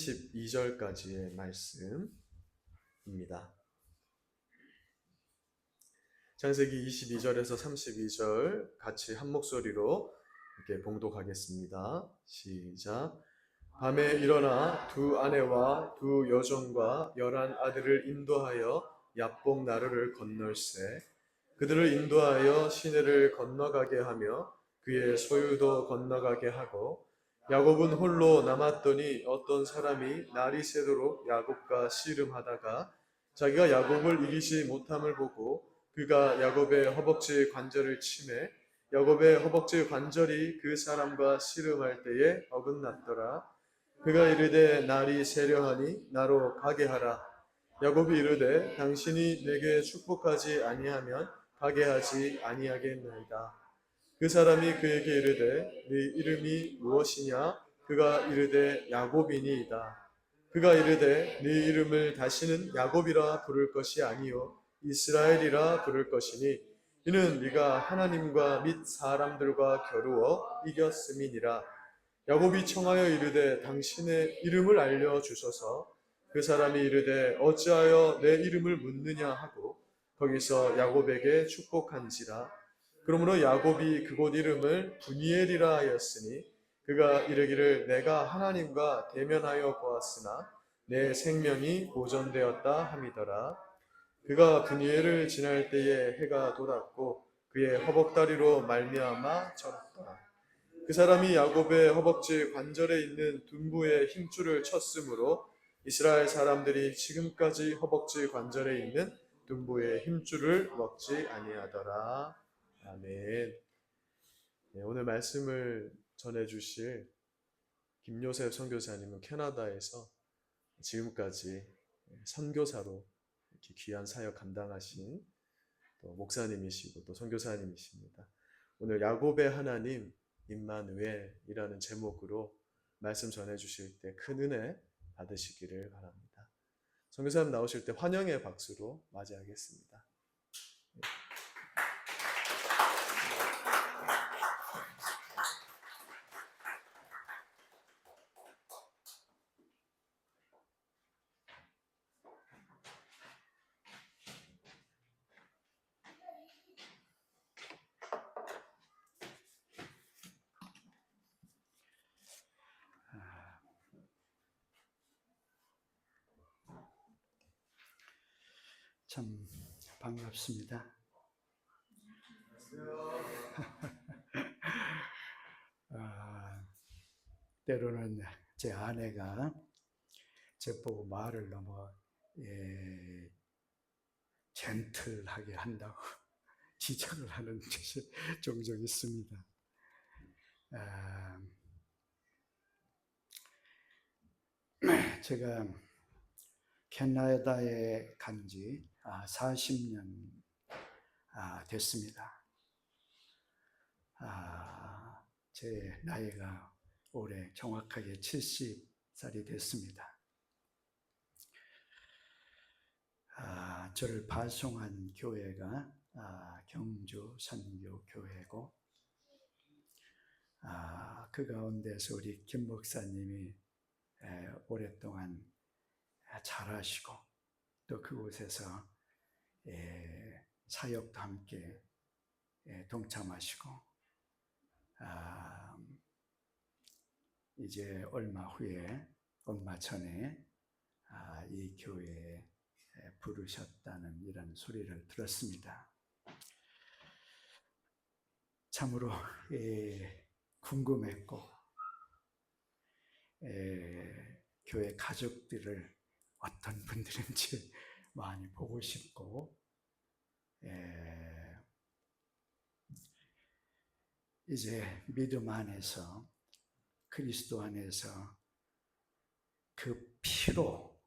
32절까지의 말씀입니다. 창세기 22절에서 32절 같이 한 목소리로 이렇게 봉독하겠습니다. 시작. 밤에 일어나 두 아내와 두 여종과 11 아들을 인도하여 야복 나루를 건널세. 그들을 인도하여 시내를 건너가게 하며 그의 소유도 건너가게 하고, 야곱은 홀로 남았더니 어떤 사람이 날이 새도록 야곱과 씨름하다가 자기가 야곱을 이기지 못함을 보고 그가 야곱의 허벅지 관절을 치매 야곱의 허벅지 관절이 그 사람과 씨름할 때에 어긋났더라. 그가 이르되 날이 새려하니 나로 가게 하라. 야곱이 이르되 당신이 내게 축복하지 아니하면 가게 하지 아니하겠나이다. 그 사람이 그에게 이르되 네 이름이 무엇이냐? 그가 이르되 야곱이니이다. 그가 이르되 네 이름을 다시는 야곱이라 부를 것이 아니요 이스라엘이라 부를 것이니 이는 네가 하나님과 및 사람들과 겨루어 이겼음이니라. 야곱이 청하여 이르되 당신의 이름을 알려주소서. 그 사람이 이르되 어찌하여 내 이름을 묻느냐 하고 거기서 야곱에게 축복한지라. 그러므로 야곱이 그곳 이름을 브니엘이라 하였으니 그가 이르기를 내가 하나님과 대면하여 보았으나 내 생명이 보존되었다 함이더라. 그가 브니엘을 지날 때에 해가 돋았고 그의 허벅다리로 말미암아 절었더라. 그 사람이 야곱의 허벅지 관절에 있는 둔부의 힘줄을 쳤으므로 이스라엘 사람들이 지금까지 허벅지 관절에 있는 둔부의 힘줄을 먹지 아니하더라. 아멘. 네, 오늘 말씀을 전해주실 김요셉 선교사님은 캐나다에서 지금까지 선교사로 이렇게 귀한 사역 감당하신 또 목사님이시고 또 선교사님이십니다. 오늘 야곱의 하나님 임마누엘이라는 제목으로 말씀 전해주실 때 큰 은혜 받으시기를 바랍니다. 선교사님 나오실 때 환영의 박수로 맞이하겠습니다. 참 반갑습니다. 때로는 제 아내가 저보고 말을 너무 젠틀하게 한다고 지적을 하는 것이 종종 있습니다. 제가 캐나다에 간 지 40년 됐습니다. 제 나이가 올해 정확하게 70살이 됐습니다. 저를 파송한 교회가 경주 선교교회고 그 가운데서 우리 김 목사님이 오랫동안 잘하시고 또 그곳에서 사역도 함께 동참하시고 이제 얼마 전에 이 교회에 부르셨다는 이런 소리를 들었습니다. 참으로 궁금했고 교회 가족들을 어떤 분들인지 많이 보고 싶고 이제 믿음 안에서 그리스도 안에서 그 피로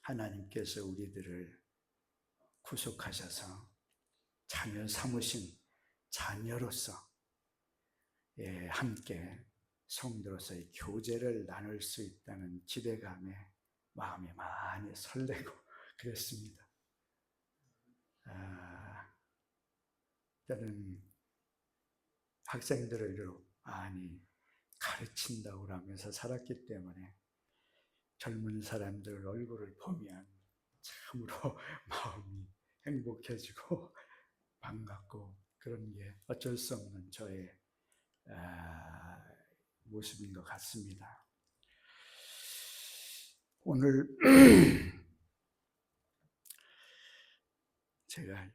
하나님께서 우리들을 구속하셔서 자녀 삼으신 자녀로서 함께 성도로서의 교제를 나눌 수 있다는 기대감에 마음이 많이 설레고 그랬습니다. 때는 학생들을 많이 가르친다고 하면서 살았기 때문에 젊은 사람들 얼굴을 보면 참으로 마음이 행복해지고 반갑고 그런 게 어쩔 수 없는 저의 모습인 것 같습니다. 오늘 제가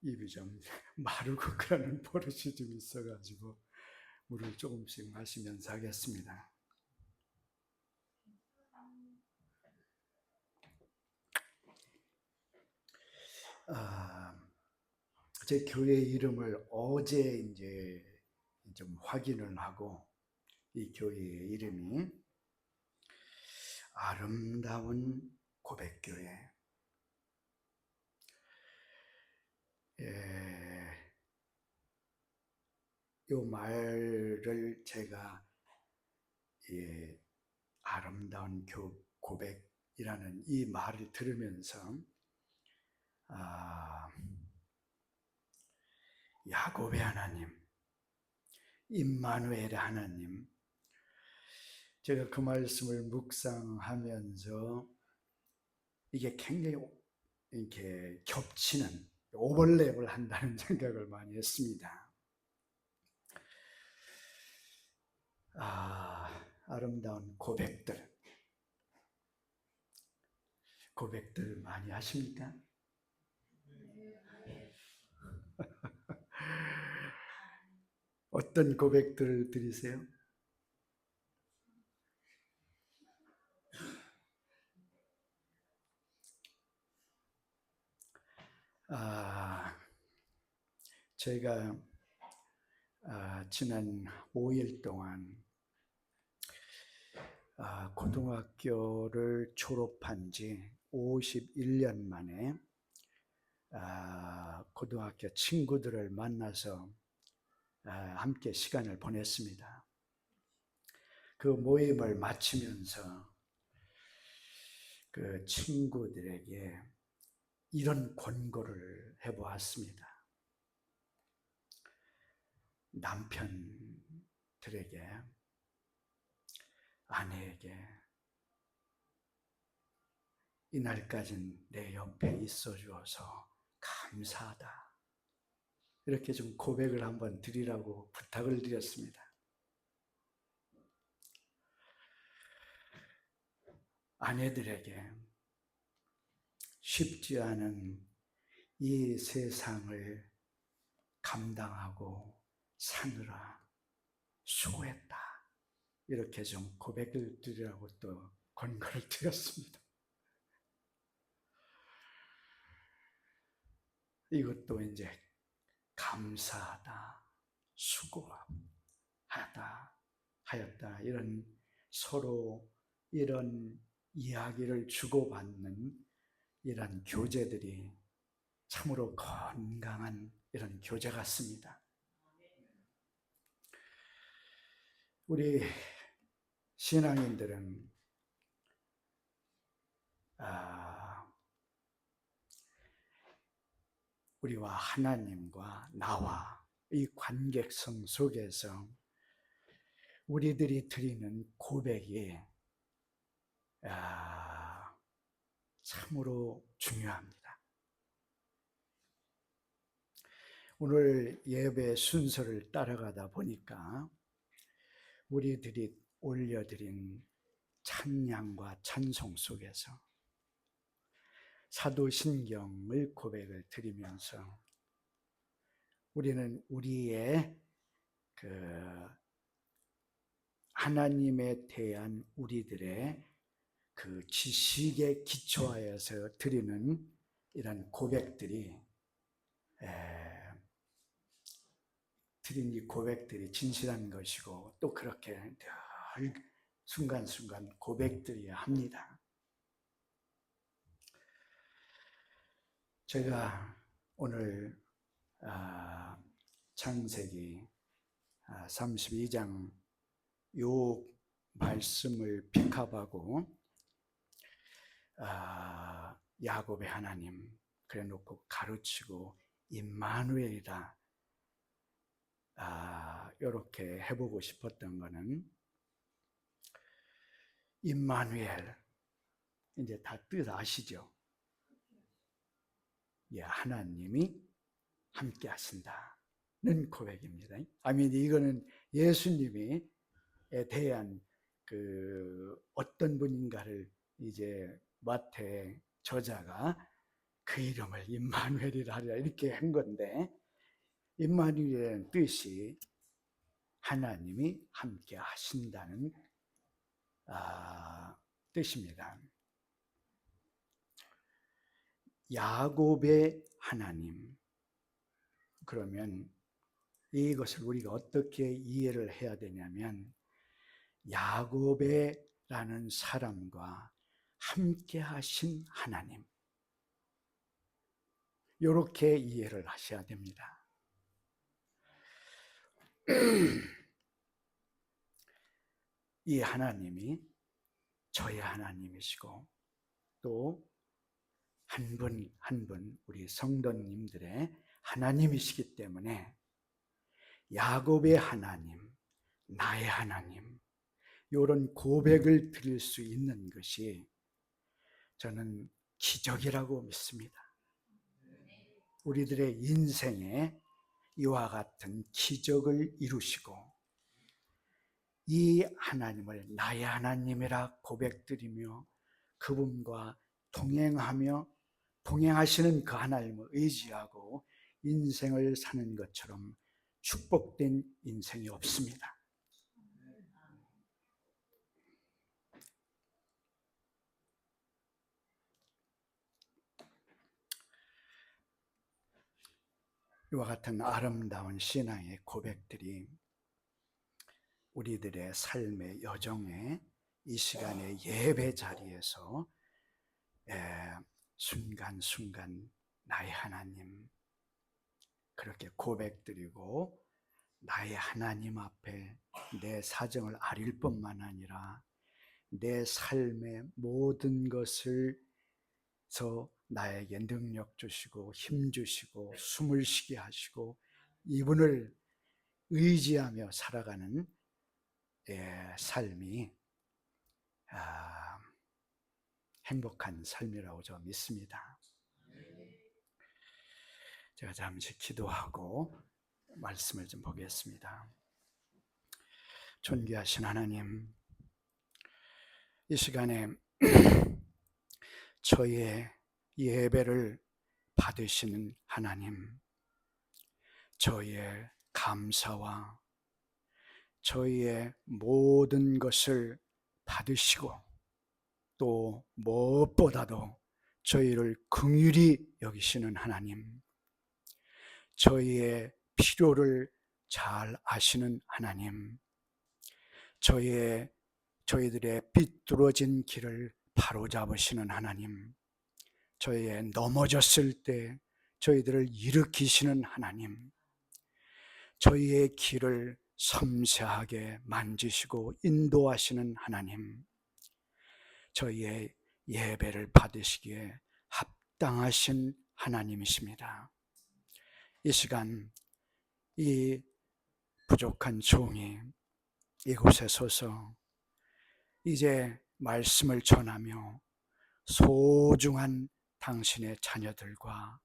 입이 좀 마르고 그러는 버릇이 좀 있어가지고 물을 조금씩 마시면서 하겠습니다. 제 교회 이름을 어제 이제 좀 확인을 하고 이 교회의 이름이 아름다운 고백교회. 이 말을 제가 아름다운 고백이라는 이 말을 들으면서 야곱의 하나님, 임마누엘의 하나님, 제가 그 말씀을 묵상하면서 이게 굉장히 이렇게 겹치는 오버랩을 한다는 생각을 많이 했습니다. 아름다운 고백들 많이 하십니까? 어떤 고백들을 드리세요? 제가 지난 5일 동안 고등학교를 졸업한 지 51년 만에 고등학교 친구들을 만나서 함께 시간을 보냈습니다. 그 모임을 마치면서 그 친구들에게 이런 권고를 해보았습니다. 남편들에게, 아내에게 이날까진 내 옆에 있어 주어서 감사하다. 이렇게 좀 고백을 한번 드리라고 부탁을 드렸습니다. 아내들에게 쉽지 않은 이 세상을 감당하고 사느라 수고했다. 이렇게 좀 고백을 드리라고 또 권고를 드렸습니다. 이것도 이제 감사하다, 수고하다, 하였다. 이런 서로 이런 이야기를 주고받는 이런 교제들이 참으로 건강한 이런 교제 같습니다. 우리 신앙인들은 우리와 하나님과 나와 이 관계성 속에서 우리들이 드리는 고백이 참으로 중요합니다. 오늘 예배 순서를 따라가다 보니까 우리들이 올려드린 찬양과 찬송 속에서 사도신경을 고백을 드리면서 우리는 우리의 그 하나님에 대한 우리들의 그 지식에 기초하여서 드리는 이런 고백들이 드린 이 고백들이 진실한 것이고 또 그렇게 늘 순간순간 고백드려야 합니다. 제가 오늘 창세기 32장 요 말씀을 픽업하고 야곱의 하나님 그래 놓고 가르치고 임마누엘이다 이렇게 해보고 싶었던 거는 임마누엘, 이제 다 뜻 아시죠? 예, 하나님이 함께 하신다는 고백입니다. 아멘. 이거는 예수님이 대한 그 어떤 분인가를 이제 마태 저자가 그 이름을 임마누엘이라 하리라 이렇게 한 건데, 임마누엘이라는 뜻이 하나님이 함께 하신다는 뜻입니다. 야곱의 하나님. 그러면 이것을 우리가 어떻게 이해를 해야 되냐면, 야곱이라는 사람과 함께 하신 하나님, 이렇게 이해를 하셔야 됩니다. 이 하나님이 저의 하나님이시고 또 한 분 한 분 우리 성도님들의 하나님이시기 때문에 야곱의 하나님, 나의 하나님, 이런 고백을 드릴 수 있는 것이 저는 기적이라고 믿습니다. 우리들의 인생에 이와 같은 기적을 이루시고 이 하나님을 나의 하나님이라 고백드리며 그분과 동행하시는 그 하나님을 의지하고 인생을 사는 것처럼 축복된 인생이 없습니다. 이와 같은 아름다운 신앙의 고백들이 우리들의 삶의 여정에 이 시간의 예배 자리에서 순간순간 나의 하나님 그렇게 고백드리고 나의 하나님 앞에 내 사정을 아릴 뿐만 아니라 내 삶의 모든 것을 나에게 능력 주시고 힘 주시고 숨을 쉬게 하시고 이분을 의지하며 살아가는 삶이 행복한 삶이라고 저 믿습니다. 제가 잠시 기도하고 말씀을 좀 보겠습니다. 존귀하신 하나님, 이 시간에 저의 예배를 받으시는 하나님, 저의 감사와 저희의 모든 것을 받으시고 또 무엇보다도 저희를 긍휼히 여기시는 하나님, 저희의 필요를 잘 아시는 하나님, 저희들의 삐뚤어진 길을 바로잡으시는 하나님, 저희의 넘어졌을 때 저희들을 일으키시는 하나님, 저희의 길을 섬세하게 만지시고 인도하시는 하나님, 저희의 예배를 받으시기에 합당하신 하나님이십니다. 이 시간 이 부족한 종이 이곳에 서서 이제 말씀을 전하며 소중한 당신의 자녀들과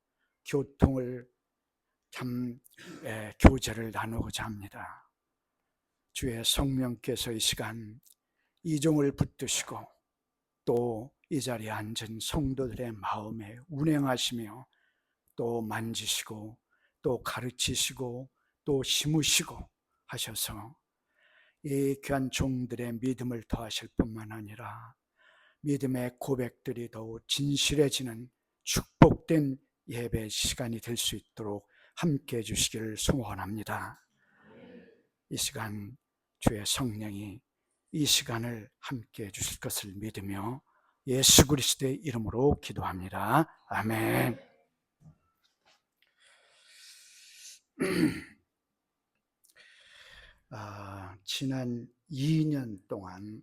교제를 나누고자 합니다. 주의 성령께서 이 시간 이 종을 붙드시고 또 이 자리에 앉은 성도들의 마음에 운행하시며 또 만지시고 또 가르치시고 또 심으시고 하셔서 이 귀한 종들의 믿음을 더하실 뿐만 아니라 믿음의 고백들이 더욱 진실해지는 축복된 예배 시간이 될 수 있도록 함께해 주시기를 소원합니다. 이 시간 주의 성령이 이 시간을 함께해 주실 것을 믿으며 예수 그리스도의 이름으로 기도합니다. 아멘. 지난 2년 동안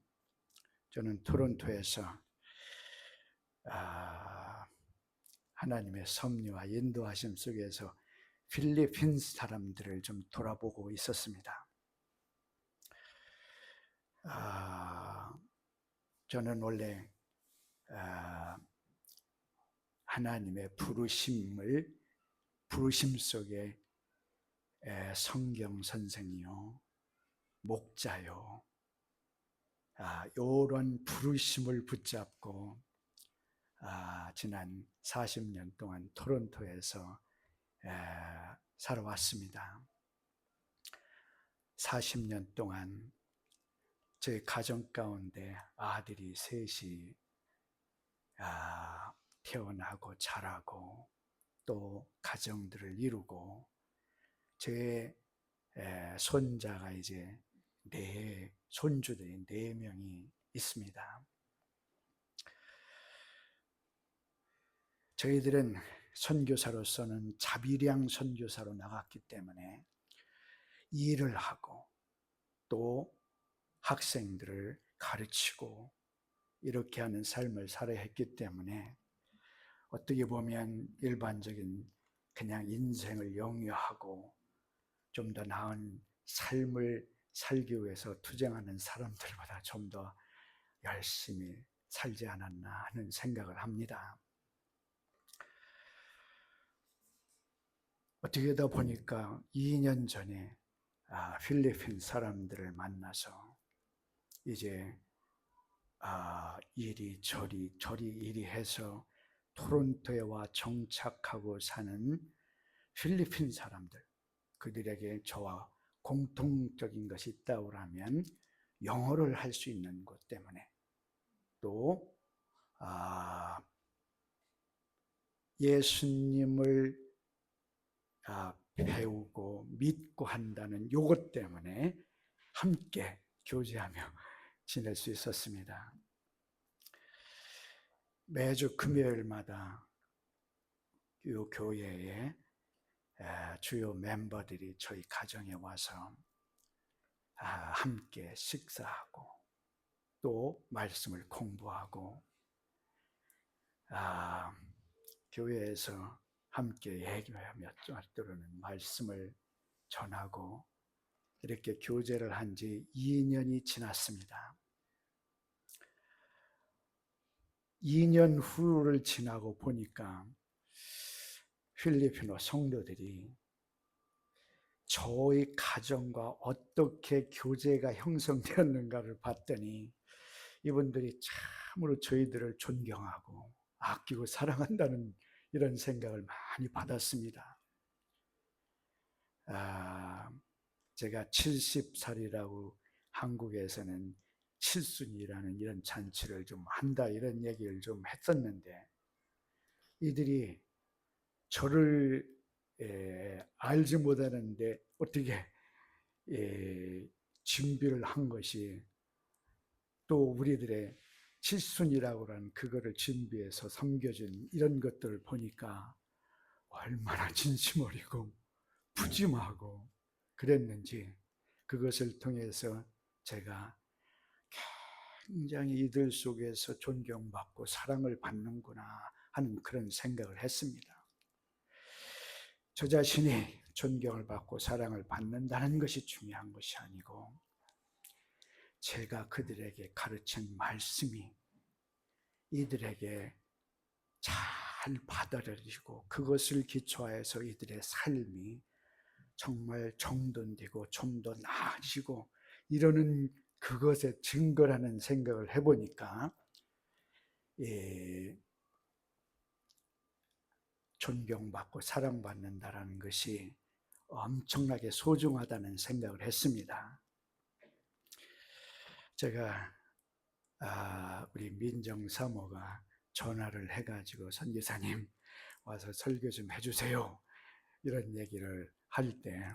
저는 토론토에서 하나님의 섭리와 인도하심 속에서 필리핀 사람들을 좀 돌아보고 있었습니다. 저는 원래 하나님의 부르심 속에 성경 선생이요, 목자요, 이런 부르심을 붙잡고 지난 40년 동안 토론토에서 살아왔습니다. 40년 동안 제 가정 가운데 아들이 셋이 태어나고 자라고 또 가정들을 이루고 제 손자가 이제 손주들이 4명이 있습니다. 저희들은 선교사로서는 자비량 선교사로 나갔기 때문에 일을 하고 또 학생들을 가르치고 이렇게 하는 삶을 살아야 했기 때문에 어떻게 보면 일반적인 그냥 인생을 영위하고 좀 더 나은 삶을 살기 위해서 투쟁하는 사람들보다 좀 더 열심히 살지 않았나 하는 생각을 합니다. 어떻게 하다 보니까 2년 전에 필리핀 사람들을 만나서 이제 이리저리 이리 해서 토론토에 와 정착하고 사는 필리핀 사람들, 그들에게 저와 공통적인 것이 있다고 하면 영어를 할 수 있는 것 때문에 또 예수님을 배우고 믿고 한다는 요것 때문에 함께 교제하며 지낼 수 있었습니다. 매주 금요일마다 이 교회에 주요 멤버들이 저희 가정에 와서 함께 식사하고 또 말씀을 공부하고 교회에서 함께 얘기하며 때로는 말씀을 전하고 이렇게 교제를 한 지 2년이 지났습니다. 2년 후를 지나고 보니까 필리핀어 성도들이 저희 가정과 어떻게 교제가 형성되었는가를 봤더니 이분들이 참으로 저희들을 존경하고 아끼고 사랑한다는 이런 생각을 많이 받았습니다. 제가 70살이라고 한국에서는 칠순이라는 이런 잔치를 좀 한다 이런 얘기를 좀 했었는데 이들이 저를 알지 못하는데 어떻게 준비를 한 것이 또 우리들의 칠순이라고 하는 그거를 준비해서 섬겨준 이런 것들을 보니까 얼마나 진심 어리고 푸짐하고 그랬는지 그것을 통해서 제가 굉장히 이들 속에서 존경받고 사랑을 받는구나 하는 그런 생각을 했습니다. 저 자신이 존경을 받고 사랑을 받는다는 것이 중요한 것이 아니고 제가 그들에게 가르친 말씀이 이들에게 잘 받아들이고 그것을 기초해서 이들의 삶이 정말 정돈되고 좀 더 나아지고 이러는 그것의 증거라는 생각을 해보니까 존경받고 사랑받는다는 것이 엄청나게 소중하다는 생각을 했습니다. 제가 우리 민정 사모가 전화를 해가지고 선교사님 와서 설교 좀 해주세요 이런 얘기를 할 때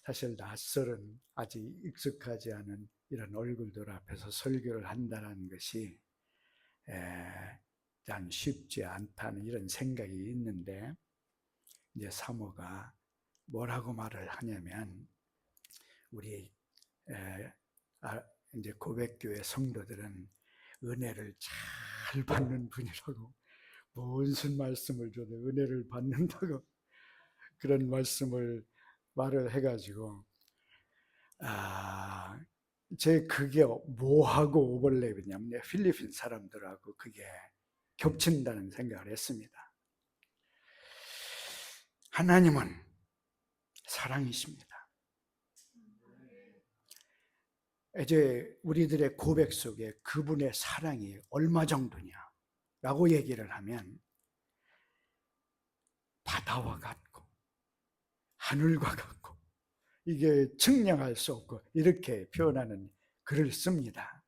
사실 낯설은 아직 익숙하지 않은 이런 얼굴들 앞에서 설교를 한다는 것이 난 쉽지 않다는 이런 생각이 있는데 이제 사모가 뭐라고 말을 하냐면 우리 이제 고백교회 성도들은 은혜를 잘 받는 분이라고 무슨 말씀을 줘도 은혜를 받는다고 그런 말을 해가지고 제 그게 뭐하고 오버랩이냐면 필리핀 사람들하고 그게 겹친다는 생각을 했습니다. 하나님은 사랑이십니다. 이제 우리들의 고백 속에 그분의 사랑이 얼마 정도냐라고 얘기를 하면 바다와 같고 하늘과 같고 이게 측량할 수 없고 이렇게 표현하는 글을 씁니다.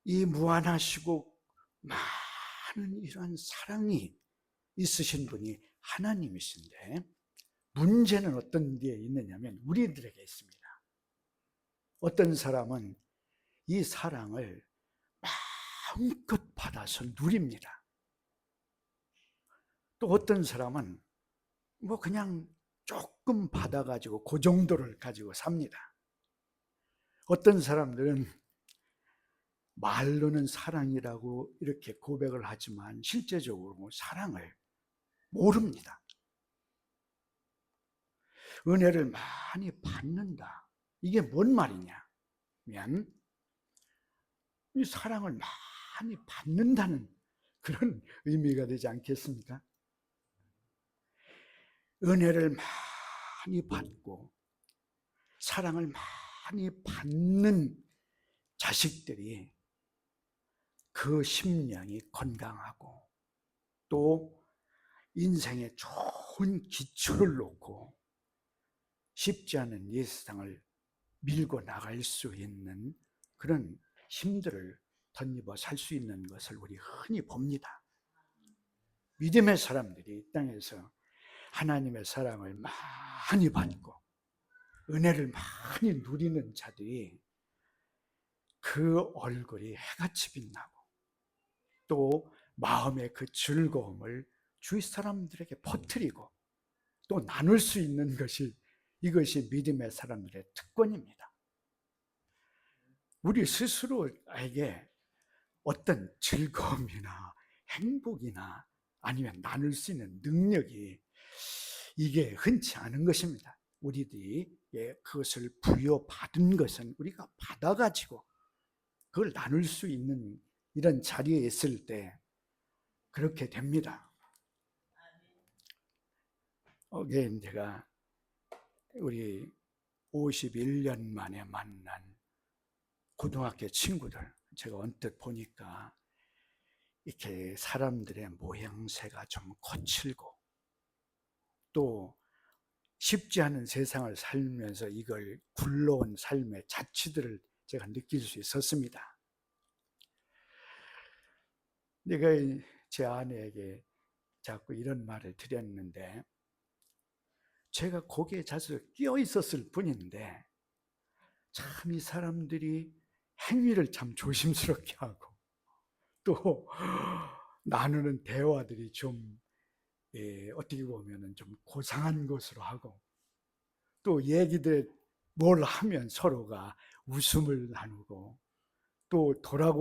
이 무한하시고 많은 이러한 사랑이 있으신 분이 하나님이신데 문제는 어떤 데에 있느냐면 우리들에게 있습니다. 어떤 사람은 이 사랑을 마음껏 받아서 누립니다. 또 어떤 사람은 뭐 그냥 조금 받아가지고 그 정도를 가지고 삽니다. 어떤 사람들은 말로는 사랑이라고 이렇게 고백을 하지만 실제적으로 사랑을 모릅니다. 은혜를 많이 받는다. 이게 뭔 말이냐? 면 이 사랑을 많이 받는다는 그런 의미가 되지 않겠습니까? 은혜를 많이 받고 사랑을 많이 받는 자식들이 그 심령이 건강하고 또 인생에 좋은 기초를 놓고 쉽지 않은 이 세상을 밀고 나갈 수 있는 그런 힘들을 덧입어 살 수 있는 것을 우리 흔히 봅니다. 믿음의 사람들이 이 땅에서 하나님의 사랑을 많이 받고 은혜를 많이 누리는 자들이 그 얼굴이 해같이 빛나고 또 마음의 그 즐거움을 주위 사람들에게 퍼뜨리고 또 나눌 수 있는 것이 이것이 믿음의 사람들의 특권입니다. 우리 스스로에게 어떤 즐거움이나 행복이나 아니면 나눌 수 있는 능력이 이게 흔치 않은 것입니다. 우리들이 그것을 부여받은 것은 우리가 받아가지고 그걸 나눌 수 있는 이런 자리에 있을 때 그렇게 됩니다. 어게 제가 우리 51년 만에 만난 고등학교 친구들 제가 언뜻 보니까 이렇게 사람들의 모양새가 좀 거칠고 또 쉽지 않은 세상을 살면서 이걸 굴러온 삶의 자취들을 제가 느낄 수 있었습니다. 내가 제 아내에게 자꾸 이런 말을 드렸는데 제가 거기에 자주 끼어 있었을 뿐인데 참 이 사람들이 행위를 참 조심스럽게 하고 또 나누는 대화들이 좀 어떻게 보면 좀 고상한 것으로 하고 또 얘기들 뭘 하면 서로가 웃음을 나누고 또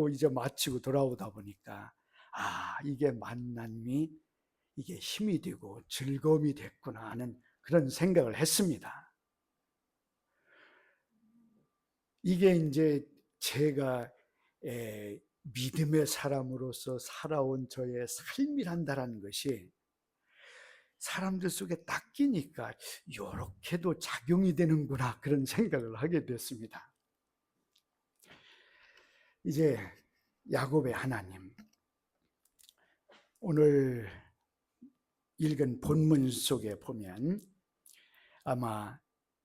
이제 마치고 돌아오다 보니까 이게 만남이 이게 힘이 되고 즐거움이 됐구나 하는 그런 생각을 했습니다. 이게 이제 제가 믿음의 사람으로서 살아온 저의 삶이란다는 것이 사람들 속에 딱 끼니까 이렇게도 작용이 되는구나 그런 생각을 하게 됐습니다. 이제 야곱의 하나님, 오늘 읽은 본문 속에 보면 아마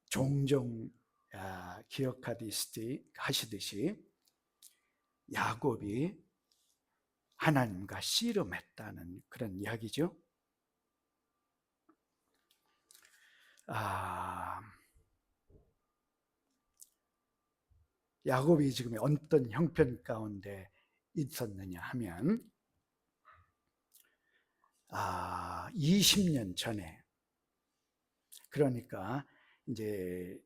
종종 기억하시듯이 야곱이 하나님과 씨름했다는 그런 이야기죠. 야곱이 지금 어떤 형편 가운데 있었느냐 하면 20년 전에 그러니까 이제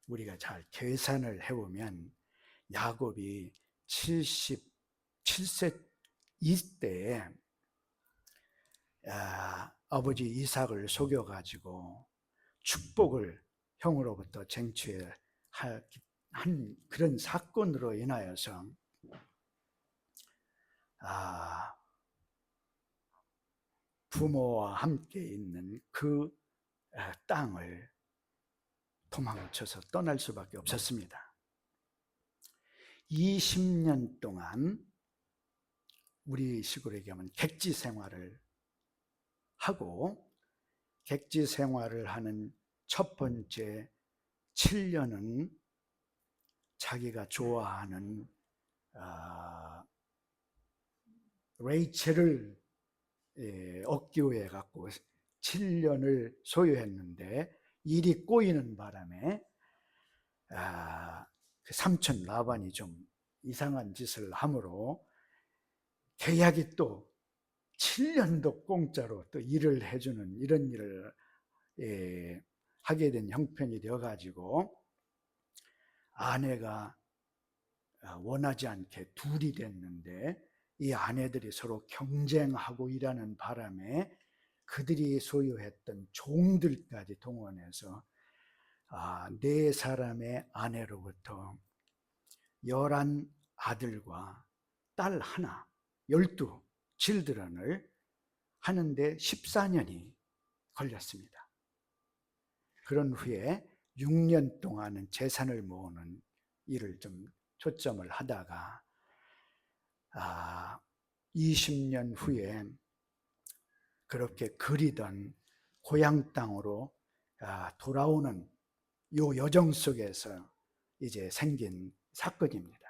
우리가 잘 계산을 해보면 야곱이 77세 이때에 아버지 이삭을 속여가지고 축복을 형으로부터 쟁취해 한 그런 사건으로 인하여서 부모와 함께 있는 그 땅을 도망쳐서 떠날 수밖에 없었습니다. 20년 동안 우리 식으로 얘기하면 객지 생활을 하고, 객지 생활을 하는 첫 번째 7년은 자기가 좋아하는 레이첼을 얻기 위해 갖고 7년을 소유했는데, 일이 꼬이는 바람에 그 삼촌 라반이 좀 이상한 짓을 하므로 계약이 또 7년도 공짜로 또 일을 해주는 이런 일을 하게 된 형편이 되어가지고, 아내가 원하지 않게 둘이 됐는데, 이 아내들이 서로 경쟁하고 일하는 바람에 그들이 소유했던 종들까지 동원해서 4사람의 아내로부터 11 아들과 딸 하나, 12 children을 하는데 14년이 걸렸습니다. 그런 후에 6년 동안은 재산을 모으는 일을 좀 초점을 하다가 20년 후에 그렇게 그리던 고향 땅으로 돌아오는 요 여정 속에서 이제 생긴 사건입니다.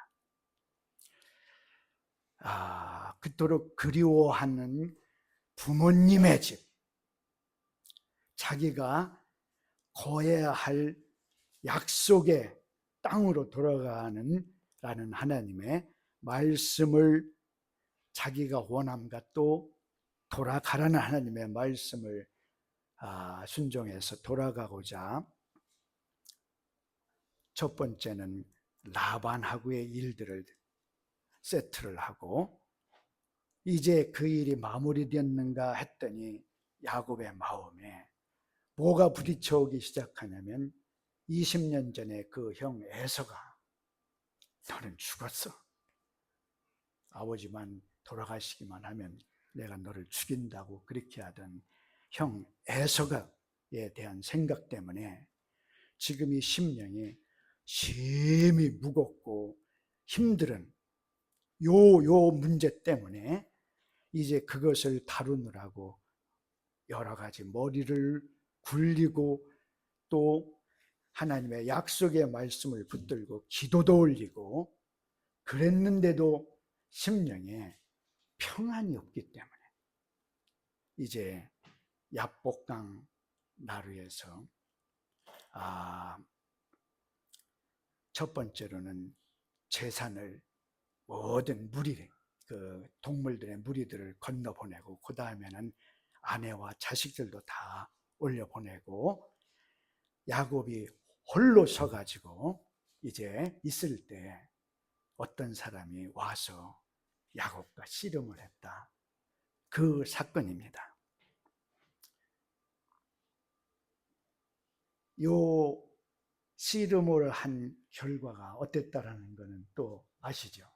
그토록 그리워하는 부모님의 집, 자기가 거해야 할 약속의 땅으로 돌아가는 라는 하나님의 말씀을, 자기가 원함과 또 돌아가라는 하나님의 말씀을 순종해서 돌아가고자, 첫 번째는 라반하고의 일들을 세트를 하고, 이제 그 일이 마무리됐는가 했더니 야곱의 마음에 뭐가 부딪혀오기 시작하냐면, 20년 전에 그 형 에서가 너는 죽었어. 아버지만 돌아가시기만 하면 내가 너를 죽인다고 그렇게 하던 형 에서가에 대한 생각 때문에 지금 이 심령이 심히 무겁고 힘든 요 문제 때문에 이제 그것을 다루느라고 여러 가지 머리를 굴리고, 또 하나님의 약속의 말씀을 붙들고 기도도 올리고 그랬는데도 심령에 평안이 없기 때문에 이제 야복강 나루에서 첫 번째로는 재산을, 모든 무리, 그 동물들의 무리들을 건너보내고, 그 다음에는 아내와 자식들도 다 올려보내고, 야곱이 홀로 서가지고 이제 있을 때 어떤 사람이 와서 야곱과 씨름을 했다. 그 사건입니다. 요 씨름을 한 결과가 어땠다라는 것은 또 아시죠?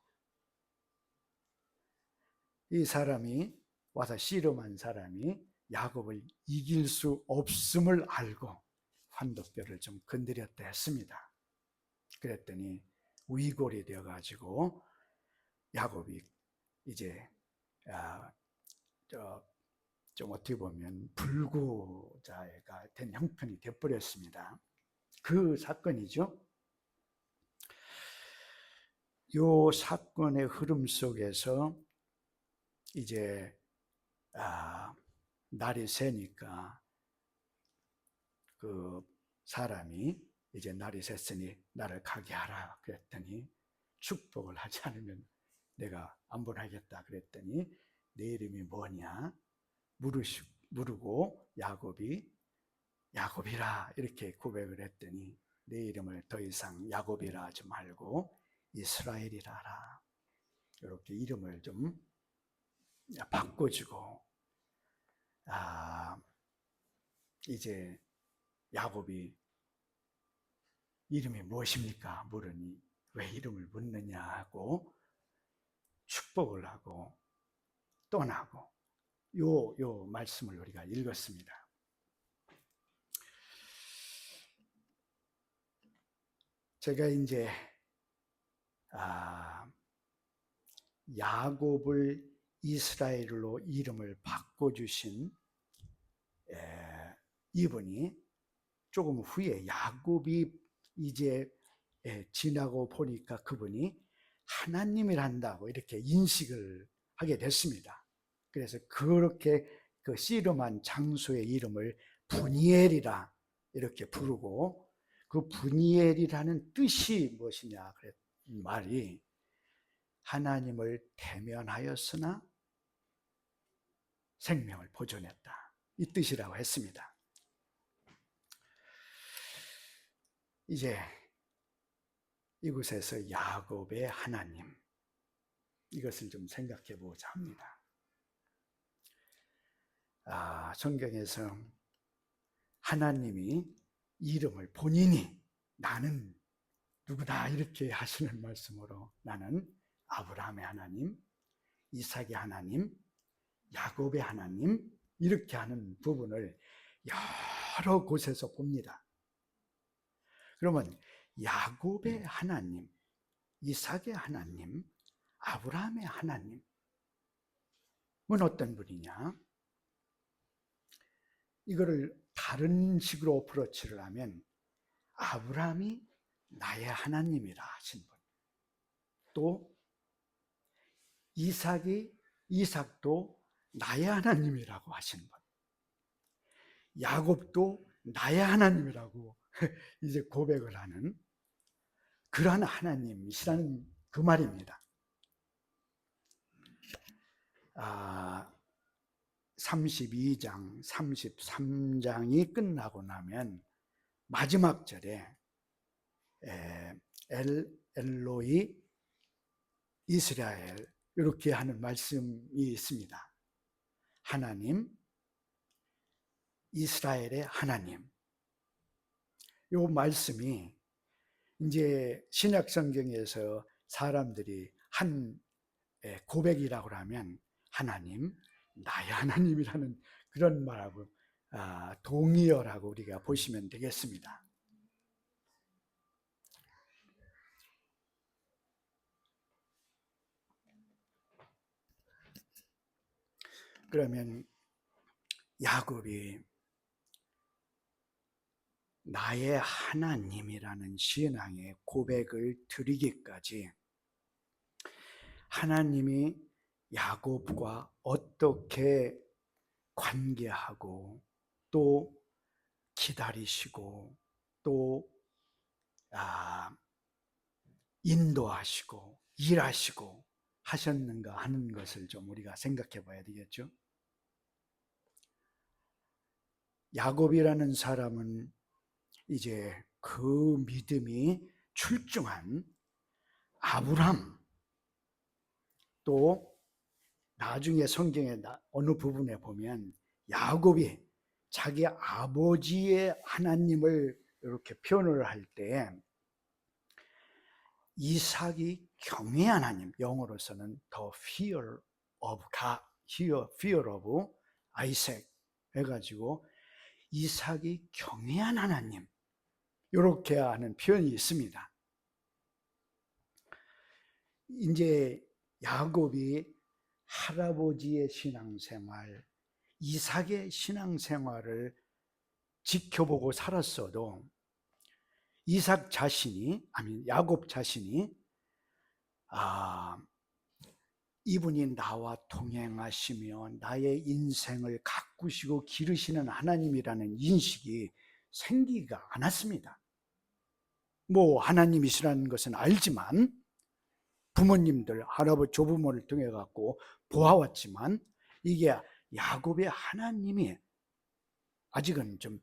이 사람이 와서 씨름한 사람이 야곱을 이길 수 없음을 알고 환도뼈를 좀 건드렸다 했습니다. 그랬더니 위골이 되어가지고 야곱이 이제 좀 어떻게 보면 불구자가 된 형편이 되어버렸습니다. 그 사건이죠. 요 사건의 흐름 속에서 이제 날이 새니까 그 사람이 이제 날이 샜으니 나를 가게 하라 그랬더니, 축복을 하지 않으면 내가 안 보내겠다 그랬더니, 내 이름이 뭐냐 물으고 야곱이 야곱이라 이렇게 고백을 했더니, 내 이름을 더 이상 야곱이라 하지 말고 이스라엘이라 하라. 이렇게 이름을 좀 바꿔주고, 이제 야곱이 이름이 무엇입니까? 물으니 왜 이름을 묻느냐 하고 축복을 하고 떠나고 요 말씀을 우리가 읽었습니다. 제가 이제 야곱을 이스라엘로 이름을 바꿔주신 이분이 조금 후에 야곱이 이제 지나고 보니까 그분이 하나님이란다고 이렇게 인식을 하게 됐습니다. 그래서 그렇게 그 씨름한 장소의 이름을 브니엘이라 이렇게 부르고, 그 브니엘이라는 뜻이 무엇이냐 그랬 말이 하나님을 대면하였으나 생명을 보존했다, 이 뜻이라고 했습니다. 이제 이곳에서 야곱의 하나님, 이것을 좀 생각해 보자 합니다. 성경에서 하나님이 이름을 본인이 나는 누구다 이렇게 하시는 말씀으로 나는 아브라함의 하나님, 이삭의 하나님, 야곱의 하나님 이렇게 하는 부분을 여러 곳에서 봅니다. 그러면 야곱의 하나님, 이삭의 하나님, 아브라함의 하나님은 어떤 분이냐? 이거를 다른 식으로 어프로치를 하면 아브라함이 나의 하나님이라 하신 분, 또 이삭도 나의 하나님이라고 하신 분, 야곱도 나의 하나님이라고 이제 고백을 하는 그러한 하나님이시라는 그 말입니다. 32장, 33장이 끝나고 나면 마지막 절에 엘로이 이스라엘 이렇게 하는 말씀이 있습니다. 하나님, 이스라엘의 하나님. 이 말씀이 이제 신약 성경에서 사람들이 한 고백이라고 하면 하나님, 나의 하나님이라는 그런 말하고 동의어라고 우리가 보시면 되겠습니다. 그러면 야곱이 나의 하나님이라는 신앙의 고백을 드리기까지 하나님이 야곱과 어떻게 관계하고 또 기다리시고 또 인도하시고 일하시고 하셨는가 하는 것을 좀 우리가 생각해 봐야 되겠죠. 야곱이라는 사람은 이제 그 믿음이 출중한 아브람, 또 나중에 성경의 어느 부분에 보면 야곱이 자기 아버지의 하나님을 이렇게 표현을 할 때 이삭이 경외 하나님, 영어로서는 the fear of God, fear of Isaac 해가지고 이삭이 경외한 하나님 이렇게 하는 표현이 있습니다. 이제 야곱이 할아버지의 신앙생활, 이삭의 신앙생활을 지켜보고 살았어도 야곱 자신이 이분이 나와 동행하시며 나의 인생을 가꾸시고 기르시는 하나님이라는 인식이 생기가 않았습니다. 하나님이시라는 것은 알지만 부모님들, 할아버지, 조부모를 통해 갖고 보아왔지만 이게 야곱의 하나님이 아직은 좀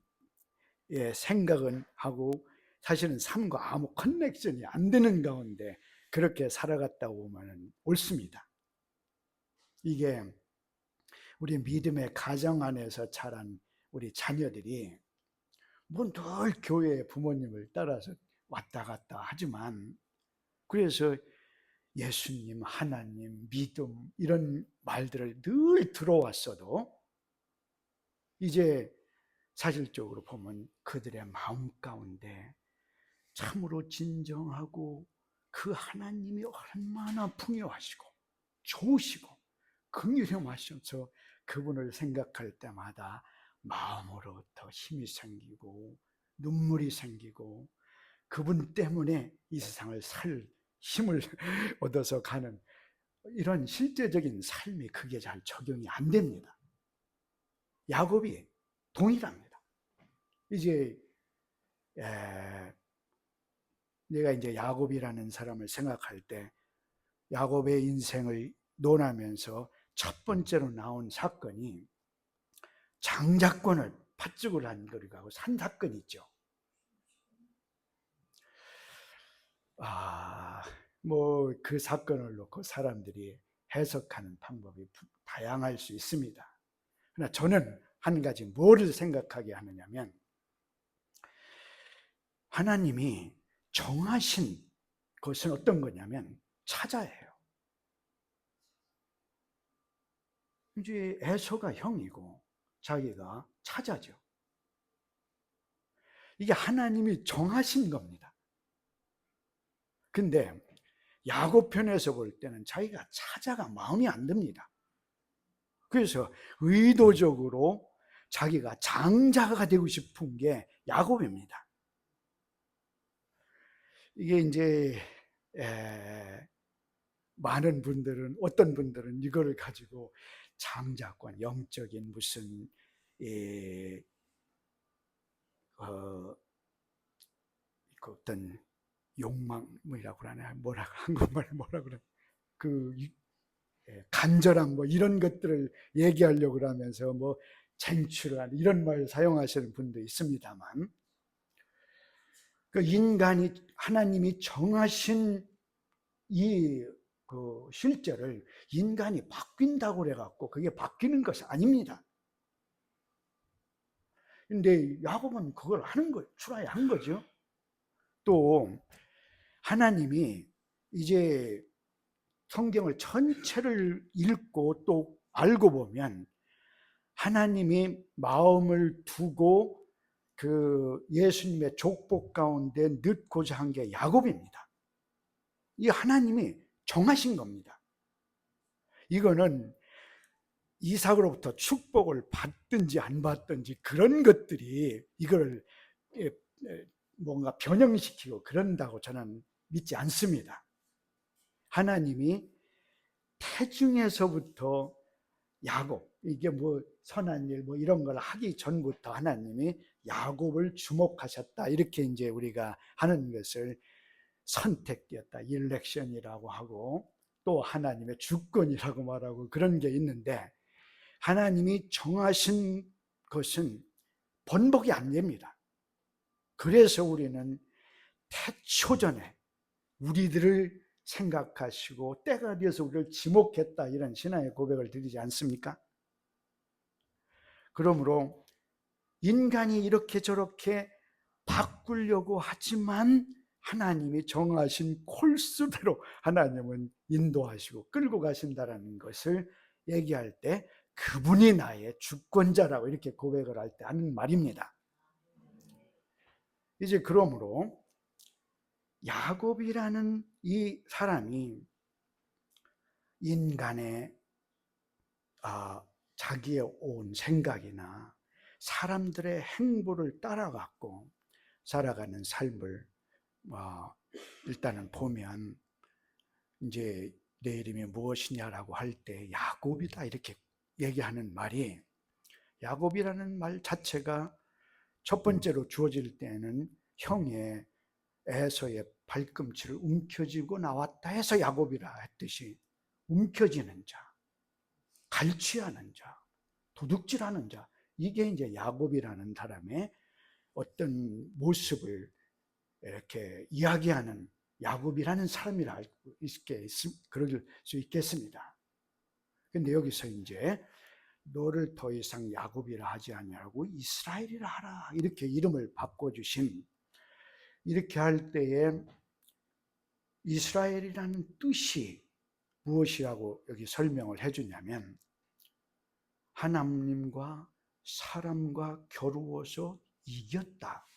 생각은 하고 사실은 삶과 아무 커넥션이 안 되는 가운데 그렇게 살아갔다고 보면 옳습니다. 이게 우리 믿음의 가정 안에서 자란 우리 자녀들이 늘 교회의 부모님을 따라서 왔다 갔다 하지만, 그래서 예수님, 하나님, 믿음 이런 말들을 늘 들어왔어도 이제 사실적으로 보면 그들의 마음 가운데 참으로 진정하고 그 하나님이 얼마나 풍요하시고 좋으시고 긍휼하셔서 그분을 생각할 때마다 마음으로 더 힘이 생기고 눈물이 생기고 그분 때문에 이 세상을 살 힘을 얻어서 가는 이런 실제적인 삶이 그게 잘 적용이 안 됩니다. 야곱이 동일합니다. 이제 내가 이제 야곱이라는 사람을 생각할 때 야곱의 인생을 논하면서 첫 번째로 나온 사건이 장자권을 팥죽을 한 거리고 산 사건이 있죠. 뭐 그 사건을 놓고 사람들이 해석하는 방법이 다양할 수 있습니다. 그러나 저는 한 가지 뭐를 생각하게 하느냐면 하나님이 정하신 것은 어떤 거냐면 차자예요. 이제 에서가 형이고 자기가 차자죠. 이게 하나님이 정하신 겁니다. 근데 야곱 편에서 볼 때는 자기가 차자가 마음이 안 듭니다. 그래서 의도적으로 자기가 장자가 되고 싶은 게 야곱입니다. 이게 이제 많은 분들은 어떤 분들은 이거를 가지고 장자권, 영적인 무슨 어떤 욕망 뭐라고 그러나 뭐라고 한국말에 뭐라고 그래 그 간절함 뭐 이런 것들을 얘기하려고 그러면서 뭐 쟁취를 이런 말 사용하시는 분도 있습니다만 그 인간이 하나님이 정하신 그 실제를 인간이 바뀐다고 그래갖고 그게 바뀌는 것이 아닙니다. 근데 야곱은 그걸 하는 거예요. 출하에 한 거죠. 또 하나님이 이제 성경을 전체를 읽고 또 알고 보면 하나님이 마음을 두고 그 예수님의 족복 가운데 넣고자 한 게 야곱입니다. 이 하나님이 정하신 겁니다. 이거는 이삭으로부터 축복을 받든지 안 받든지 그런 것들이 이걸 뭔가 변형시키고 그런다고 저는 믿지 않습니다. 하나님이 태중에서부터 야곱, 이게 뭐 선한 일 뭐 이런 걸 하기 전부터 하나님이 야곱을 주목하셨다. 이렇게 이제 우리가 하는 것을 선택되었다, 일렉션이라고 하고 또 하나님의 주권이라고 말하고 그런 게 있는데 하나님이 정하신 것은 번복이 안 됩니다. 그래서 우리는 태초전에 우리들을 생각하시고 때가 되어서 우리를 지목했다 이런 신앙의 고백을 드리지 않습니까? 그러므로 인간이 이렇게 저렇게 바꾸려고 하지만 하나님이 정하신 콜수대로 하나님은 인도하시고 끌고 가신다는 것을 얘기할 때 그분이 나의 주권자라고 이렇게 고백을 할 때 하는 말입니다. 이제 그러므로 야곱이라는 이 사람이 인간의 자기의 온 생각이나 사람들의 행보를 따라갖고 살아가는 삶을 일단은 보면 이제 내 이름이 무엇이냐라고 할 때 야곱이다 이렇게 얘기하는 말이 야곱이라는 말 자체가 첫 번째로 주어질 때는 형의 에서의 발꿈치를 움켜쥐고 나왔다 해서 야곱이라 했듯이 움켜쥐는 자, 갈취하는 자, 도둑질하는 자 이게 이제 야곱이라는 사람의 어떤 모습을 이렇게 이야기하는 야곱이라는 사람이라 할 그럴 수 있겠습니다. 근데 여기서 이제 너를 더 이상 야곱이라 하지 아니하고 이스라엘이라 하라 이렇게 이름을 바꿔주신 이렇게 할 때에 이스라엘이라는 뜻이 무엇이라고 여기 설명을 해주냐면 하나님과 사람과 겨루어서 이겼다.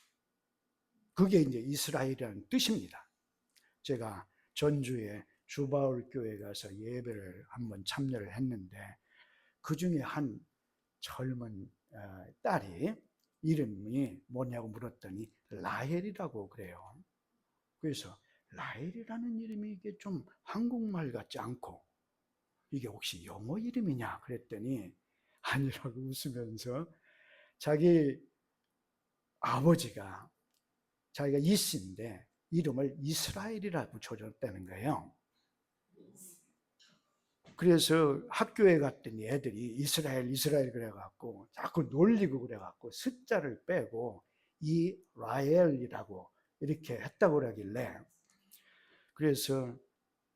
그게 이제 이스라엘이라는 뜻입니다. 제가 전주에 주바울 교회 가서 예배를 한번 참여를 했는데 그 중에 한 젊은 딸이 이름이 뭐냐고 물었더니 라헬이라고 그래요. 그래서 라헬이라는 이름이 이게 좀 한국말 같지 않고 이게 혹시 영어 이름이냐 그랬더니 아니라고 웃으면서 자기 아버지가 자기가 이씨인데 이름을 이스라엘이라고 줘줬다는 거예요. 그래서 학교에 갔더니 애들이 이스라엘 그래갖고 자꾸 놀리고 그래갖고 숫자를 빼고 이라엘이라고 이렇게 했다고 그러길래 그래서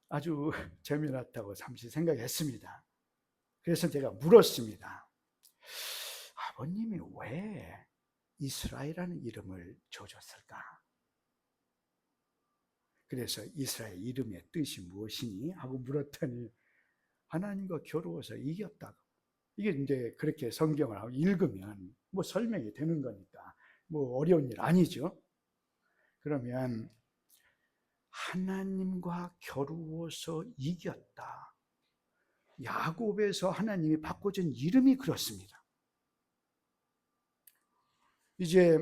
아주 재미났다고 잠시 생각했습니다. 그래서 제가 물었습니다. 아버님이 왜 이스라엘이라는 이름을 줘줬을까? 그래서 이스라엘 이름의 뜻이 무엇이니? 하고 물었더니 하나님과 겨루어서 이겼다고. 이게 이제 그렇게 성경을 읽으면 뭐 설명이 되는 거니까 뭐 어려운 일 아니죠. 그러면 하나님과 겨루어서 이겼다. 야곱에서 하나님이 바꿔준 이름이 그렇습니다. 이제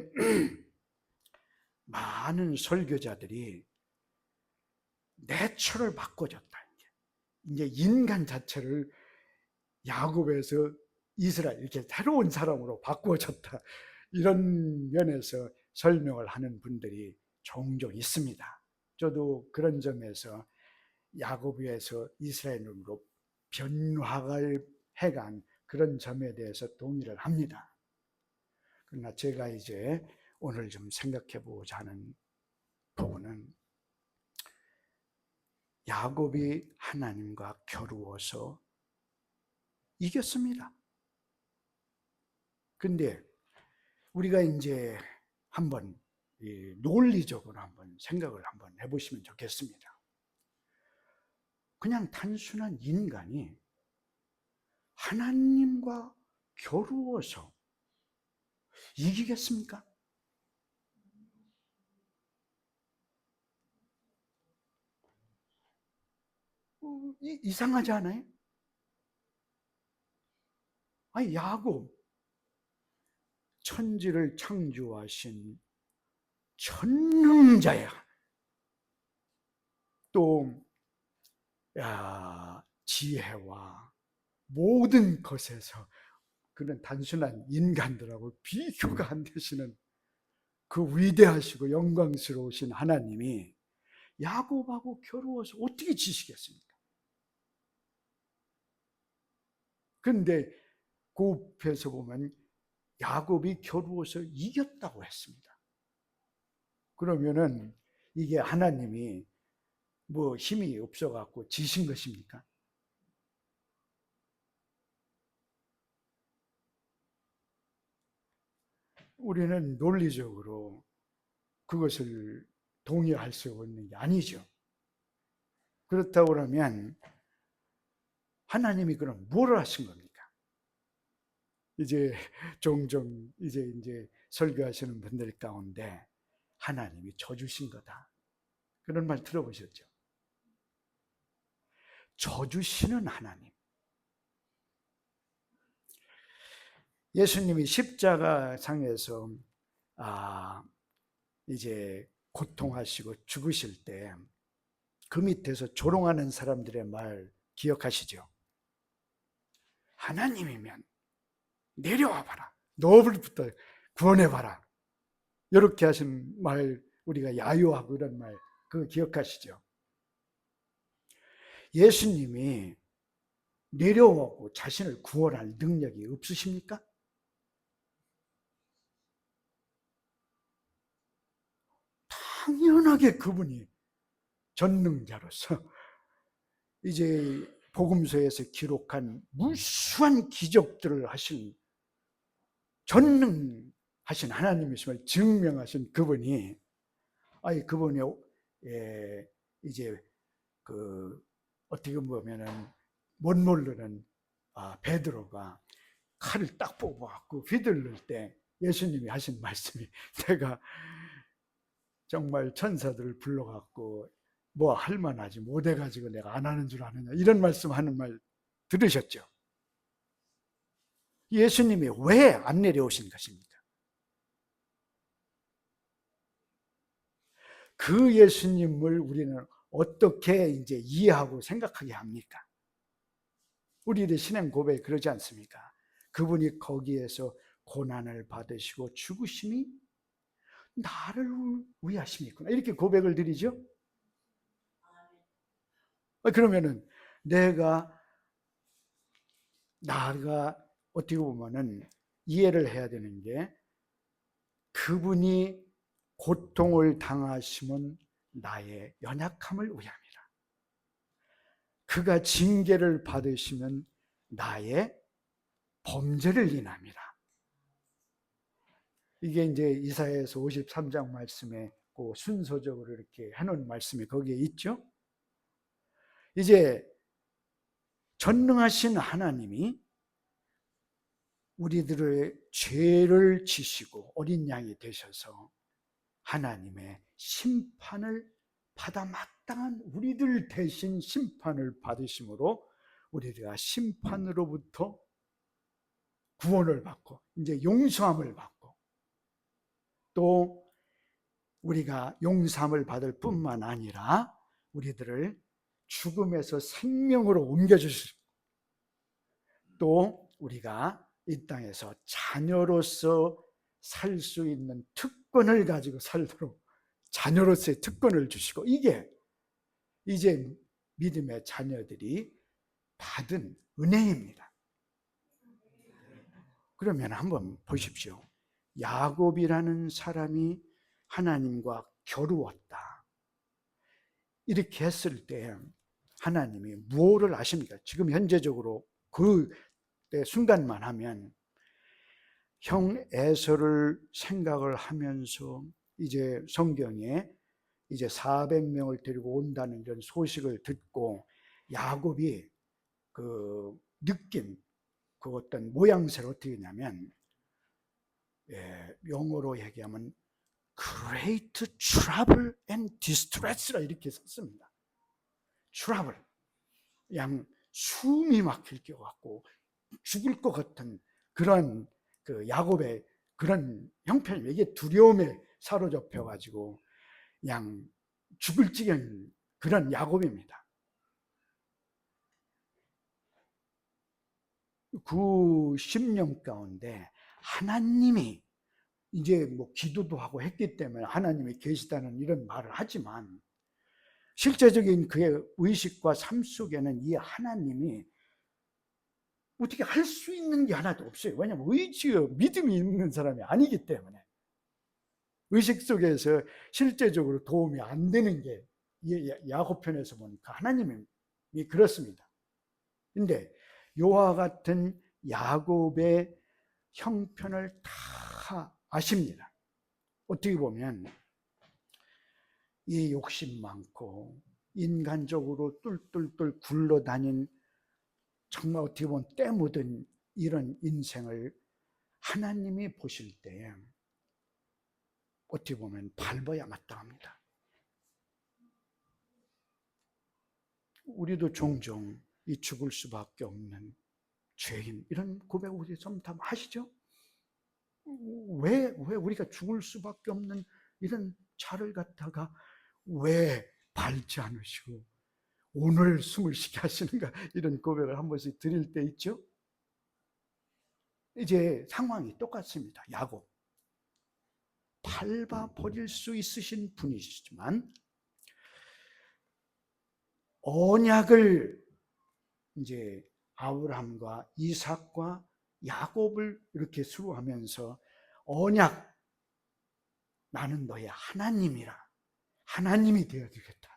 많은 설교자들이 내처를 바꿔줬다. 이제 인간 자체를 야곱에서 이스라엘 이렇게 새로운 사람으로 바꿔줬다. 이런 면에서 설명을 하는 분들이 종종 있습니다. 저도 그런 점에서 야곱에서 이스라엘로 변화를 해간 그런 점에 대해서 동의를 합니다. 그러나 제가 이제 오늘 좀 생각해 보고자 하는 부분은 야곱이 하나님과 겨루어서 이겼습니다. 근데 우리가 이제 한번 논리적으로 한번 생각을 한번 해보시면 좋겠습니다. 그냥 단순한 인간이 하나님과 겨루어서 이기겠습니까? 이상하지 않아요? 아니, 야곱, 천지를 창조하신 전능자야. 또 지혜와 모든 것에서 그런 단순한 인간들하고 비교가 안 되시는 그 위대하시고 영광스러우신 하나님이 야곱하고 겨루어서 어떻게 지시겠습니까? 그런데 그 앞에서 보면 야곱이 겨루어서 이겼다고 했습니다. 그러면은 이게 하나님이 뭐 힘이 없어갖고 지신 것입니까? 우리는 논리적으로 그것을 동의할 수 없는 게 아니죠. 그렇다고 그러면 하나님이 그럼 뭘 하신 겁니까? 이제 종종 이제 설교하시는 분들 가운데 하나님이 져주신 거다. 그런 말 들어보셨죠? 져주시는 하나님. 예수님이 십자가 상에서 이제 고통하시고 죽으실 때 그 밑에서 조롱하는 사람들의 말 기억하시죠? 하나님이면 내려와 봐라. 너부터 구원해 봐라. 이렇게 하신 말 우리가 야유하고 이런 말 그거 기억하시죠? 예수님이 내려오고 자신을 구원할 능력이 없으십니까? 당연하게 그분이 전능자로서 이제 복음서에서 기록한 무수한 기적들을 하신 전능하신 하나님이심을 증명하신 그분이 아니 그분이 이제 그 어떻게 보면은 못 모르는 베드로가 칼을 딱 뽑아갖고 휘둘를 때 예수님이 하신 말씀이 내가 정말 천사들을 불러갖고 뭐 할만하지 못해가지고 내가 안 하는 줄 아느냐 이런 말씀하는 말 들으셨죠? 예수님이 왜 안 내려오신 것입니까? 그 예수님을 우리는 어떻게 이제 이해하고 생각하게 합니까? 우리의 신앙 고백이 그러지 않습니까? 그분이 거기에서 고난을 받으시고 죽으심이 나를 위하심이구나 이렇게 고백을 드리죠. 그러면은 나가 어떻게 보면은 이해를 해야 되는 게 그분이 고통을 당하심은 나의 연약함을 위함이라. 그가 징계를 받으시면 나의 범죄를 인함이라. 이게 이제 이사야에서 53장 말씀에 그 순서적으로 이렇게 해놓은 말씀이 거기에 있죠. 이제 전능하신 하나님이 우리들의 죄를 지시고 어린 양이 되셔서 하나님의 심판을 받아 마땅한 우리들 대신 심판을 받으심으로 우리가 심판으로부터 구원을 받고 이제 용서함을 받고 또 우리가 용서함을 받을 뿐만 아니라 우리들을 죽음에서 생명으로 옮겨주시고 또 우리가 이 땅에서 자녀로서 살 수 있는 특권을 가지고 살도록 자녀로서의 특권을 주시고 이게 이제 믿음의 자녀들이 받은 은혜입니다. 그러면 한번 보십시오. 야곱이라는 사람이 하나님과 겨루었다. 이렇게 했을 때 하나님이 무엇을 아십니까? 지금 현재적으로 그 순간만 하면 형 에서를 생각을 하면서 이제 성경에 이제 400명을 데리고 온다는 이런 소식을 듣고 야곱이 느낀 그 어떤 모양새를 어떻게 했냐면 영어로 얘기하면 great trouble and distress라 이렇게 썼습니다. trouble, 그냥 숨이 막힐 것 같고 죽을 것 같은 그런 그 야곱의 그런 형편이 이게 두려움에 사로잡혀 가지고 그냥 죽을 지경 그런 야곱입니다. 그 10년 가운데 하나님이 이제 뭐 기도도 하고 했기 때문에 하나님이 계시다는 이런 말을 하지만 실제적인 그의 의식과 삶 속에는 이 하나님이 어떻게 할 수 있는 게 하나도 없어요. 왜냐하면 의지와 믿음이 있는 사람이 아니기 때문에 의식 속에서 실제적으로 도움이 안 되는 게 야곱 편에서 보니까 하나님이 그렇습니다. 근데 요와 같은 야곱의 형편을 다 아십니다. 어떻게 보면 이 욕심 많고 인간적으로 뚫뚫뚫 굴러다닌 정말 어떻게 보면 때 묻은 이런 인생을 하나님이 보실 때 어떻게 보면 밟아야 마땅합니다. 우리도 종종 이 죽을 수밖에 없는 죄인 이런 고백 우리 sometimes 하시죠? 왜 우리가 죽을 수밖에 없는 이런 차를 갖다가 왜 밟지 않으시고 오늘 숨을 쉬게 하시는가 이런 고백을 한 번씩 드릴 때 있죠. 이제 상황이 똑같습니다. 야곱 밟아 버릴 수 있으신 분이시지만 언약을 이제 아브라함과 이삭과 야곱을 이렇게 수루하면서 언약 나는 너의 하나님이라 하나님이 되어주겠다.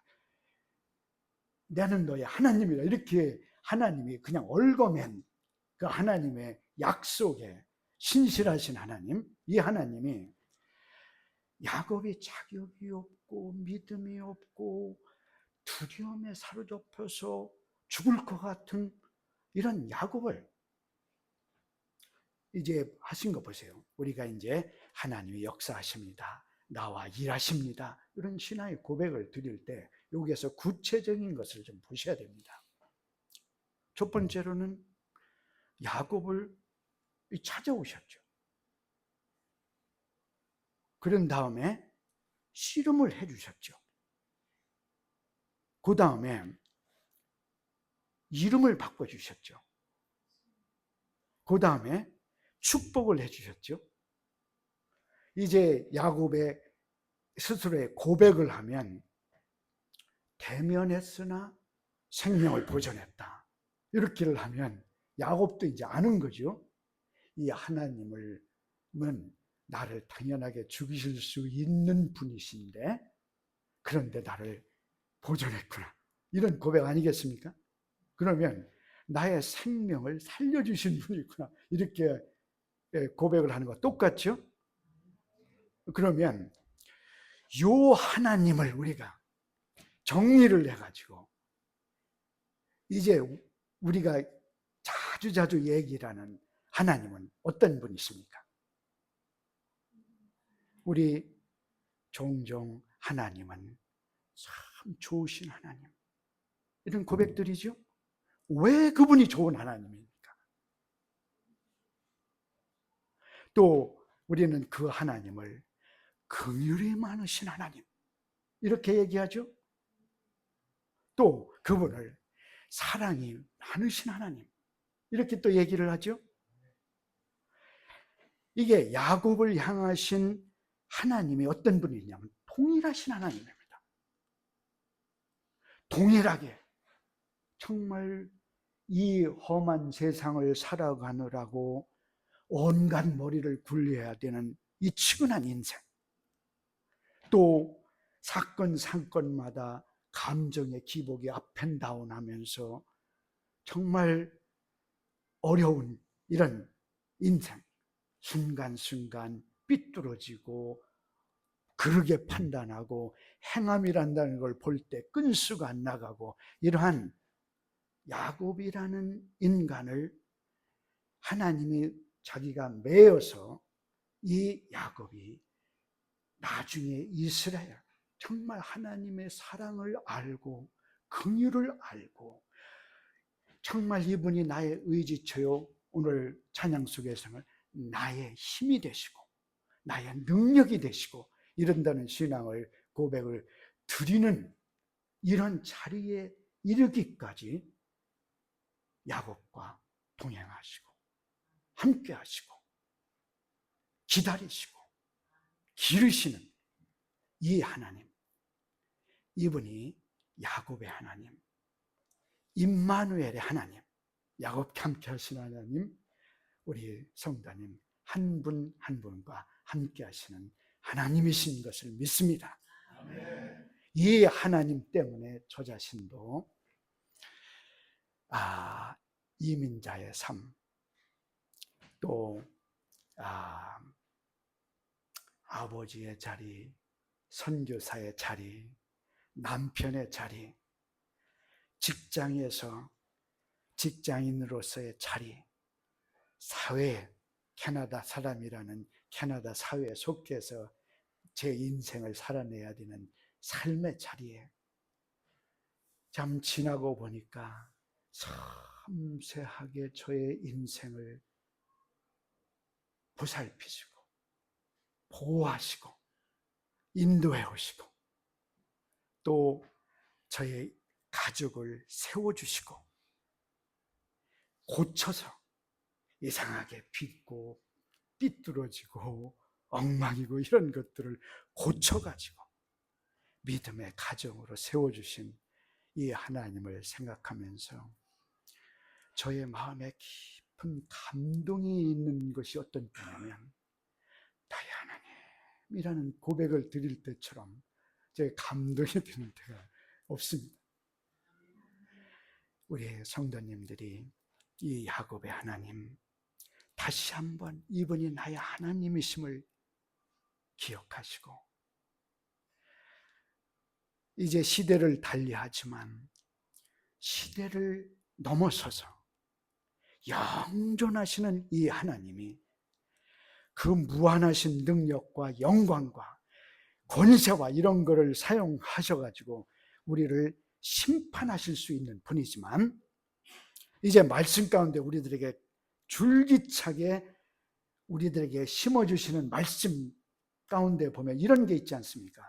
나는 너의 하나님이라 이렇게 하나님이 그냥 얽어맨 그 하나님의 약속에 신실하신 하나님 이 하나님이 야곱이 자격이 없고 믿음이 없고 두려움에 사로잡혀서 죽을 것 같은 이런 야곱을 이제 하신 거 보세요. 우리가 이제 하나님이 역사하십니다. 나와 일하십니다. 이런 신앙의 고백을 드릴 때 여기에서 구체적인 것을 좀 보셔야 됩니다. 첫 번째로는 야곱을 찾아오셨죠. 그런 다음에 씨름을 해주셨죠. 그 다음에 이름을 바꿔주셨죠. 그 다음에 축복을 해주셨죠. 이제 야곱의 스스로의 고백을 하면 대면했으나 생명을 보존했다. 이렇게를 하면 야곱도 이제 아는 거죠. 이 하나님은 나를 당연하게 죽이실 수 있는 분이신데 그런데 나를 보존했구나. 이런 고백 아니겠습니까? 그러면 나의 생명을 살려주신 분이구나. 이렇게 고백을 하는 거 똑같죠? 그러면 요 하나님을 우리가 정리를 해가지고 이제 우리가 자주 얘기를 하는 하나님은 어떤 분이십니까? 우리 종종 하나님은 참 좋으신 하나님 이런 고백들이죠. 왜 그분이 좋은 하나님입니까? 또 우리는 그 하나님을 긍휼이 많으신 하나님 이렇게 얘기하죠. 또 그분을 사랑이 많으신 하나님 이렇게 또 얘기를 하죠. 이게 야곱을 향하신 하나님이 어떤 분이냐면 동일하신 하나님입니다. 동일하게 정말 이 험한 세상을 살아가느라고 온갖 머리를 굴려야 되는 이 치근한 인생, 또 사건 사건마다 감정의 기복이 업앤다운하면서 정말 어려운 이런 인생, 순간순간 삐뚤어지고 그르게 판단하고 행함이란다는 걸 볼 때 끈수가 안 나가고 이러한 야곱이라는 인간을 하나님이 자기가 매어서 이 야곱이 나중에 이스라엘 정말 하나님의 사랑을 알고 긍휼을 알고 정말 이분이 나의 의지처요 오늘 찬양 속에서는 나의 힘이 되시고 나의 능력이 되시고 이런다는 신앙을 고백을 드리는 이런 자리에 이르기까지 야곱과 동행하시고 함께 하시고 기다리시고 기르시는 이 하나님, 이분이 야곱의 하나님, 임마누엘의 하나님, 야곱과 함께 하시는 하나님, 우리 성도님 한 분 한 분과 함께 하시는 하나님이신 것을 믿습니다. 이 하나님 때문에 저 자신도 이민자의 삶, 또 아버지의 자리, 선교사의 자리, 남편의 자리, 직장에서 직장인으로서의 자리, 사회, 캐나다 사람이라는 캐나다 사회에 속해서 제 인생을 살아내야 되는 삶의 자리에 참 지나고 보니까 섬세하게 저의 인생을 보살피시고 보호하시고 인도해 오시고 또 저의 가족을 세워주시고 고쳐서 이상하게 빗고 삐뚤어지고 엉망이고 이런 것들을 고쳐가지고 믿음의 가정으로 세워주신 이 하나님을 생각하면서 저의 마음에 깊은 감동이 있는 것이 어떤 때냐면 나의 하나님이라는 고백을 드릴 때처럼 제 감동이 드는 때가 없습니다. 우리 성도님들이 이 야곱의 하나님 다시 한번 이분이 나의 하나님이심을 기억하시고 이제 시대를 달리하지만 시대를 넘어서서 영존하시는 이 하나님이 그 무한하신 능력과 영광과 권세와 이런 거를 사용하셔가지고 우리를 심판하실 수 있는 분이지만, 이제 말씀 가운데 우리들에게 줄기차게 우리들에게 심어주시는 말씀 가운데 보면 이런 게 있지 않습니까?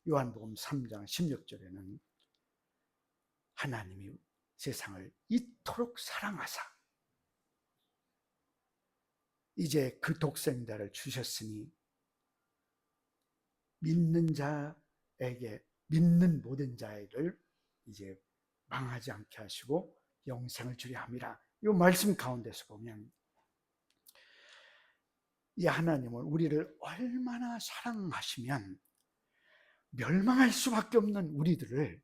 요한복음 3장 16절에는 하나님이 세상을 이토록 사랑하사 이제 그 독생자를 주셨으니 믿는 자에게, 믿는 모든 자를 이제 망하지 않게 하시고 영생을 주려 함이라. 이 말씀 가운데서 보면 이 하나님은 우리를 얼마나 사랑하시면 멸망할 수밖에 없는 우리들을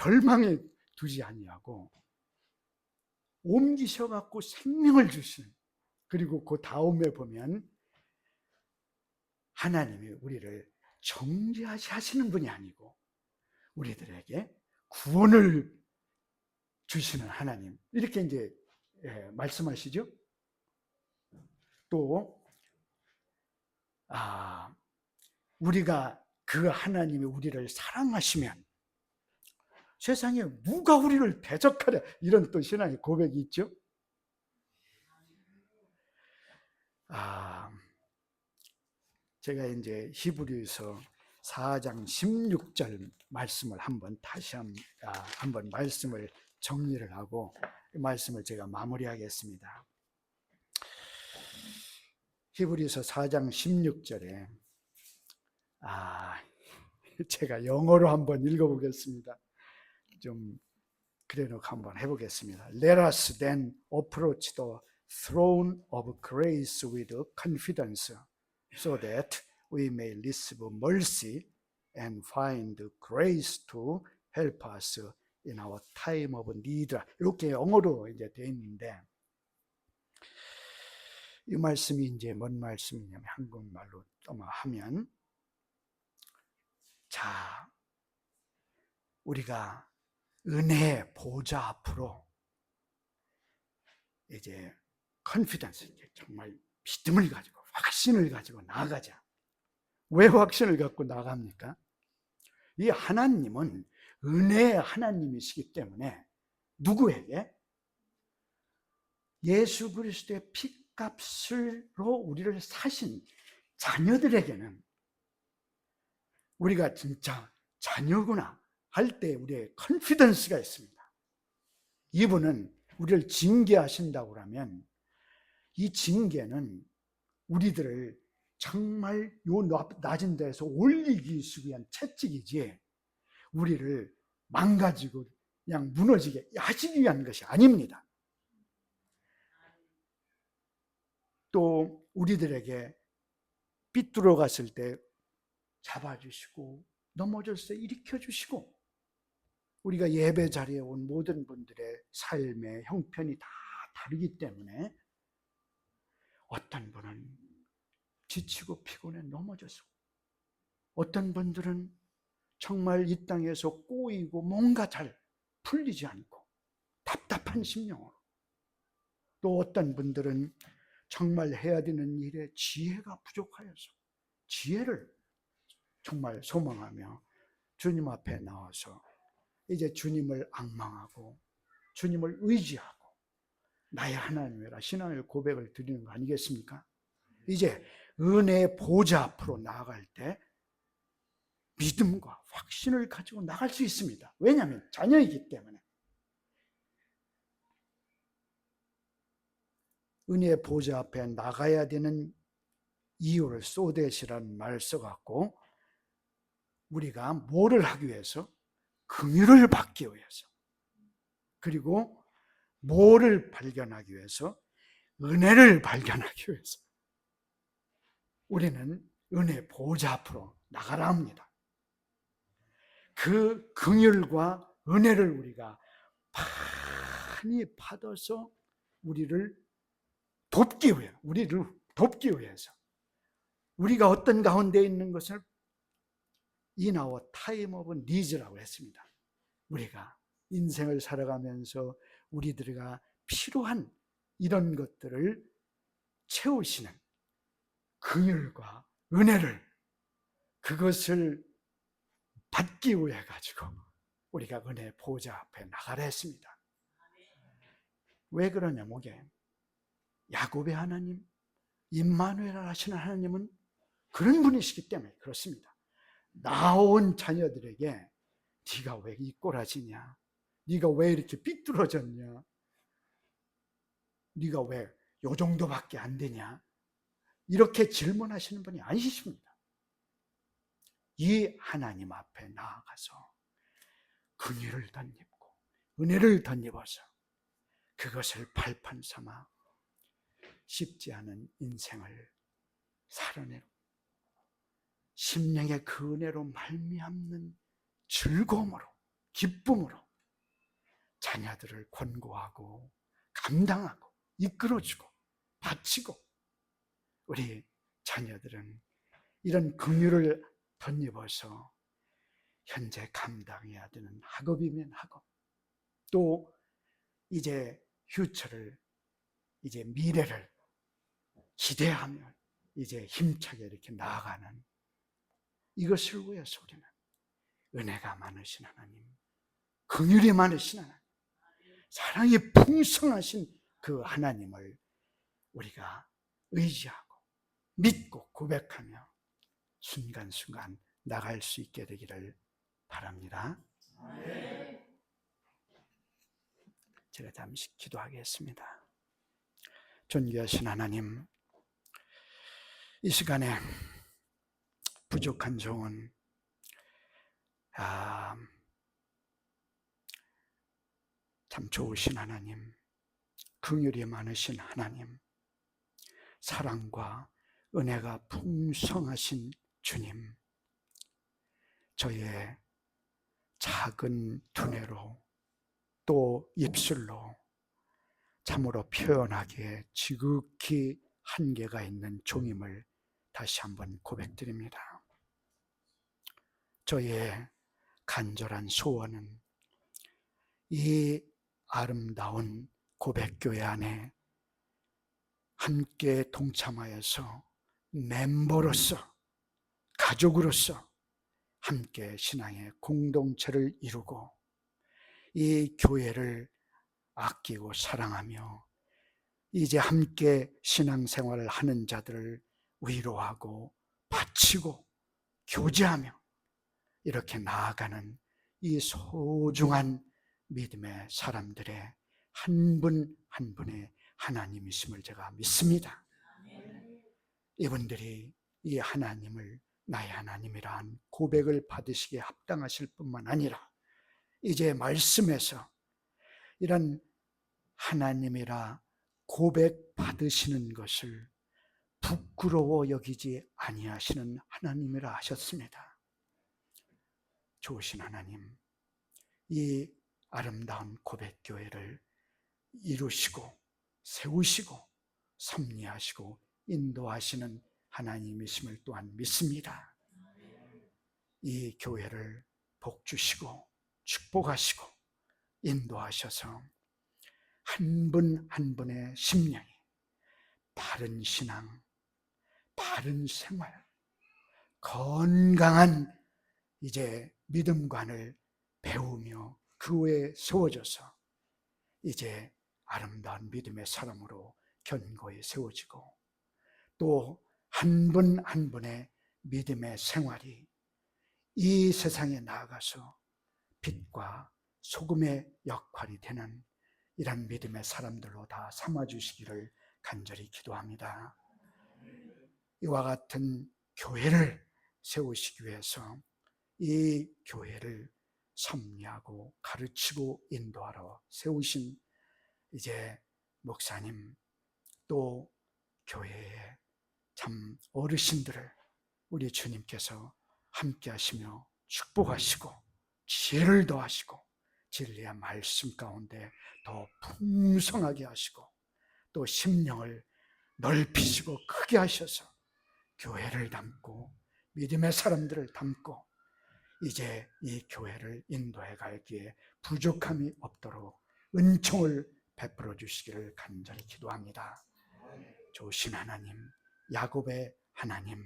멸망에 두지 아니하고 옮기셔갖고 생명을 주시는, 그리고 그 다음에 보면 하나님이 우리를 정죄하지 하시는 분이 아니고 우리들에게 구원을 주시는 하나님, 이렇게 이제 말씀하시죠. 또 우리가 그 하나님이 우리를 사랑하시면 세상에 누가 우리를 대적하랴, 이런 또 신앙의 고백이 있죠. 제가 이제 히브리서 4장 16절 말씀을 다시 한번 말씀을 정리를 하고 이 말씀을 제가 마무리하겠습니다. 히브리서 4장 16절에 제가 영어로 한번 읽어보겠습니다. 좀 그래놓고 한번 해보겠습니다. Let us then approach the throne of grace with confidence, so that we may receive mercy and find grace to help us in our time of need. 이렇게 영어로 이제 되어 있는데, 이 말씀이 이제 뭔 말씀이냐면 한국말로 하면, 자, 우리가 은혜의 보좌 앞으로 이제 컨피던스, 정말 믿음을 가지고 확신을 가지고 나아가자. 왜 확신을 갖고 나갑니까? 이 하나님은 은혜의 하나님이시기 때문에 누구에게? 예수 그리스도의 피값으로 우리를 사신 자녀들에게는 우리가 진짜 자녀구나 할 때 우리의 컨피던스가 있습니다. 이분은 우리를 징계하신다고 하면 이 징계는 우리들을 정말 요 낮은 데서 올리기 위한 채찍이지 우리를 망가지고 그냥 무너지게 하시기 위한 것이 아닙니다. 또 우리들에게 삐뚤어 갔을 때 잡아주시고 넘어졌을 때 일으켜주시고, 우리가 예배 자리에 온 모든 분들의 삶의 형편이 다 다르기 때문에 어떤 분은 지치고 피곤해 넘어져서, 어떤 분들은 정말 이 땅에서 꼬이고 뭔가 잘 풀리지 않고 답답한 심령으로, 또 어떤 분들은 정말 해야 되는 일에 지혜가 부족하여서 지혜를 정말 소망하며 주님 앞에 나와서 이제 주님을 앙망하고 주님을 의지하고 나의 하나님이라 신앙의 고백을 드리는 거 아니겠습니까? 이제 은혜의 보좌 앞으로 나아갈 때 믿음과 확신을 가지고 나갈 수 있습니다. 왜냐하면 자녀이기 때문에. 은혜의 보좌 앞에 나가야 되는 이유를 소댓이라는 말을 써갖고 우리가 뭐를 하기 위해서? 긍휼을 받기 위해서, 그리고 뭐를 발견하기 위해서? 은혜를 발견하기 위해서 우리는 은혜 보좌 앞으로 나가라 합니다. 그 긍휼과 은혜를 우리가 많이 받아서 우리를 돕기 위해서 우리가 어떤 가운데 있는 것을 in our time of needs라고 했습니다. 우리가 인생을 살아가면서 우리들과 필요한 이런 것들을 채우시는 긍휼과 은혜를, 그것을 받기 위해 가지고 우리가 은혜 보좌 앞에 나가라 했습니다. 왜 그러냐, 뭐게? 야곱의 하나님, 임마누엘 하시는 하나님은 그런 분이시기 때문에 그렇습니다. 나온 자녀들에게 네가 왜 이 꼬라지냐? 네가 왜 이렇게 삐뚤어졌냐? 네가 왜 요 정도밖에 안 되냐? 이렇게 질문하시는 분이 아니십니다. 이 하나님 앞에 나아가서 긍휼을 덧입고 은혜를 덧입어서 그것을 발판 삼아 쉽지 않은 인생을 살아내고 심령의 그 은혜로 말미암는 즐거움으로, 기쁨으로 자녀들을 권고하고 감당하고 이끌어주고 바치고, 우리 자녀들은 이런 긍휼을 덧입어서 현재 감당해야 되는 학업이면 학업, 또 이제 휴처를, 이제 미래를 기대하며 이제 힘차게 이렇게 나아가는 이것을 위해서 우리는 은혜가 많으신 하나님, 긍휼이 많으신 하나님, 사랑이 풍성하신 그 하나님을 우리가 의지하고 믿고 고백하며 순간순간 나갈 수 있게 되기를 바랍니다. 제가 잠시 기도하겠습니다. 존귀하신 하나님, 이 시간에 부족한 종은 참 좋으신 하나님, 긍휼이 많으신 하나님, 사랑과 은혜가 풍성하신 주님, 저의 작은 두뇌로 또 입술로 참으로 표현하기에 지극히 한계가 있는 종임을 다시 한번 고백드립니다. 저의 간절한 소원은 이 아름다운 고백교회 안에 함께 동참하여서 멤버로서, 가족으로서 함께 신앙의 공동체를 이루고 이 교회를 아끼고 사랑하며 이제 함께 신앙생활을 하는 자들을 위로하고 바치고 교제하며 이렇게 나아가는 이 소중한 믿음의 사람들의 한 분 한 분의 하나님이심을 제가 믿습니다. 이분들이 이 하나님을 나의 하나님이란 고백을 받으시기에 합당하실 뿐만 아니라 이제 말씀에서 이런 하나님이라 고백 받으시는 것을 부끄러워 여기지 아니하시는 하나님이라 하셨습니다. 좋으신 하나님, 이 아름다운 고백교회를 이루시고 세우시고 섭리하시고 인도하시는 하나님이심을 또한 믿습니다. 이 교회를 복주시고 축복하시고 인도하셔서 한 분 한 분의 심령이 바른 신앙, 바른 생활, 건강한 이제 믿음관을 배우며 그 후에 세워져서 이제 아름다운 믿음의 사람으로 견고히 세워지고 또 한 분 한 분의 믿음의 생활이 이 세상에 나아가서 빛과 소금의 역할이 되는 이런 믿음의 사람들로 다 삼아주시기를 간절히 기도합니다. 이와 같은 교회를 세우시기 위해서 이 교회를 섭리하고 가르치고 인도하러 세우신 이제 목사님, 또 교회의 참 어르신들을 우리 주님께서 함께 하시며 축복하시고 지혜를 더하시고 진리의 말씀 가운데 더 풍성하게 하시고 또 심령을 넓히시고 크게 하셔서 교회를 담고 믿음의 사람들을 담고 이제 이 교회를 인도해 가기에 부족함이 없도록 은총을 베풀어 주시기를 간절히 기도합니다. 좋으신 하나님, 야곱의 하나님,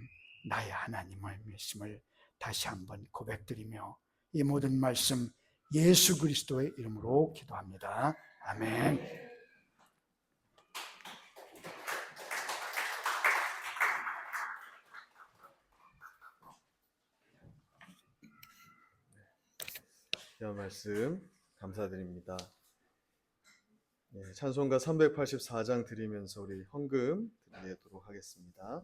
나의 하나님을 믿음을 다시 한번 고백드리며 이 모든 말씀 예수 그리스도의 이름으로 기도합니다. 아멘. 귀한 말씀 감사드립니다. 찬송가 384장 드리면서 우리 헌금 드리도록 하겠습니다.